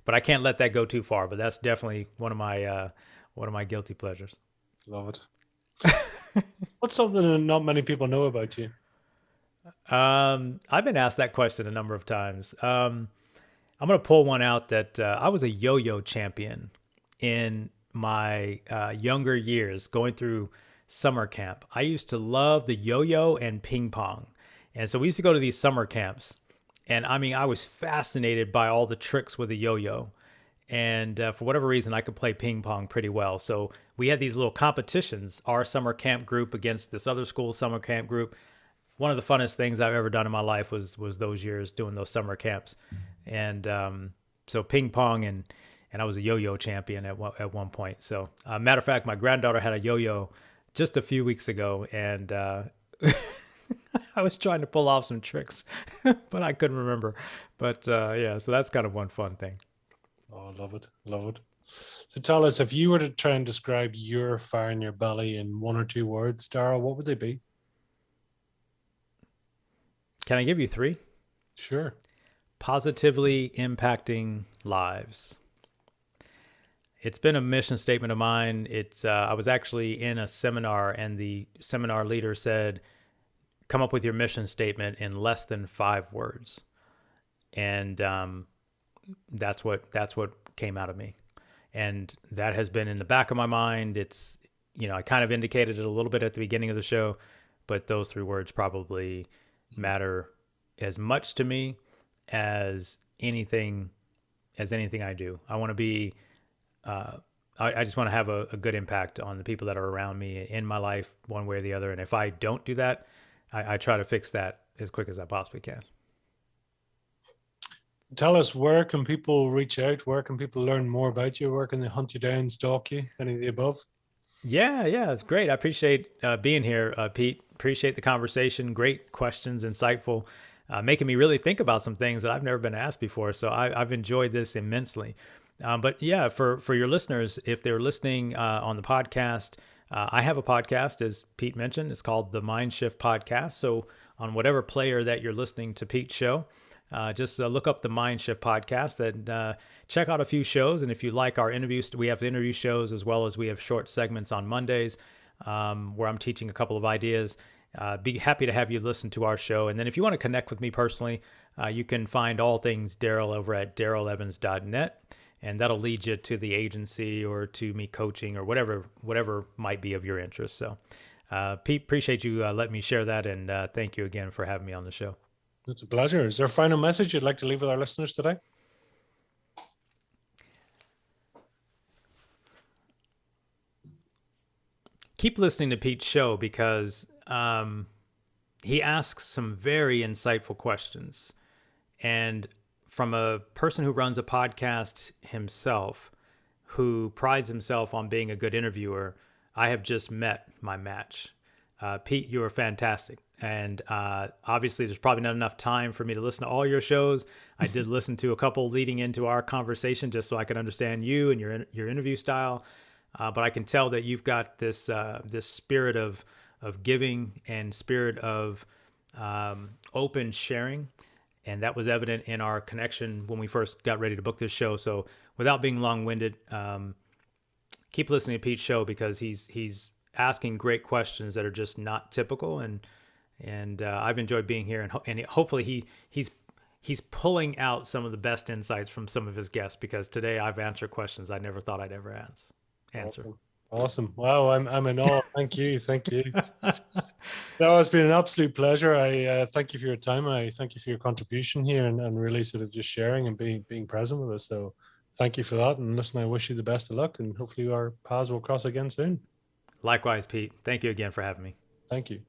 Speaker 2: But I can't let that go too far. But that's definitely one of my guilty pleasures.
Speaker 1: Love it. What's something that not many people know about you?
Speaker 2: I've been asked that question a number of times. I'm going to pull one out that I was a yo-yo champion in my younger years going through summer camp. I used to love the yo-yo and ping pong. And so we used to go to these summer camps. And I mean, I was fascinated by all the tricks with the yo-yo. And for whatever reason, I could play ping pong pretty well. So we had these little competitions, our summer camp group against this other school summer camp group. One of the funnest things I've ever done in my life was those years doing those summer camps. And so ping pong and I was a yo-yo champion at one point. So matter of fact, my granddaughter had a yo-yo just a few weeks ago, and I was trying to pull off some tricks, but I couldn't remember. But yeah, so that's kind of one fun thing.
Speaker 1: Oh, I love it. Love it. So tell us, if you were to try and describe your fire in your belly in 1 or 2 words, Darrell, what would they be?
Speaker 2: Can I give you 3?
Speaker 1: Sure.
Speaker 2: Positively impacting lives. It's been a mission statement of mine. I was actually in a seminar, and the seminar leader said, come up with your mission statement in less than 5 words. And that's what came out of me. And that has been in the back of my mind. It's, I kind of indicated it a little bit at the beginning of the show, but those 3 words probably matter as much to me as anything I do. I want to be, I just want to have a good impact on the people that are around me in my life, one way or the other. And if I don't do that, I try to fix that as quick as I possibly can.
Speaker 1: Tell us, where can people reach out? Where can people learn more about you? Where can they hunt you down, stalk you? Any of the above?
Speaker 2: Yeah, it's great. I appreciate being here, Pete. Appreciate the conversation. Great questions, insightful, making me really think about some things that I've never been asked before. So I've enjoyed this immensely. But yeah, for your listeners, if they're listening on the podcast, I have a podcast, as Pete mentioned. It's called the Mind Shift Podcast. So on whatever player that you're listening to Pete's show, just look up the Mind Shift Podcast and check out a few shows. And if you like our interviews, we have interview shows as well as we have short segments on Mondays where I'm teaching a couple of ideas. Be happy to have you listen to our show. And then if you want to connect with me personally, you can find all things Darrell over at darrellevans.net. And that'll lead you to the agency or to me coaching or whatever might be of your interest. So, Pete, appreciate you letting me share that. And thank you again for having me on the show.
Speaker 1: It's a pleasure. Is there a final message you'd like to leave with our listeners today?
Speaker 2: Keep listening to Pete's show because he asks some very insightful questions. And from a person who runs a podcast himself, who prides himself on being a good interviewer, I have just met my match. Pete, you are fantastic. And obviously, there's probably not enough time for me to listen to all your shows. I did listen to a couple leading into our conversation just so I could understand you and your interview style. But I can tell that you've got this spirit of giving and spirit of open sharing. And that was evident in our connection when we first got ready to book this show. So without being long-winded, keep listening to Pete's show because he's asking great questions that are just not typical. And I've enjoyed being here. And hopefully he's pulling out some of the best insights from some of his guests because today I've answered questions I never thought I'd ever answer.
Speaker 1: Awesome. Wow, I'm in awe. Thank you. No, it's been an absolute pleasure. I thank you for your time. I thank you for your contribution here and really sort of just sharing and being present with us. So thank you for that. And listen, I wish you the best of luck and hopefully our paths will cross again soon.
Speaker 2: Likewise, Pete. Thank you again for having me.
Speaker 1: Thank you.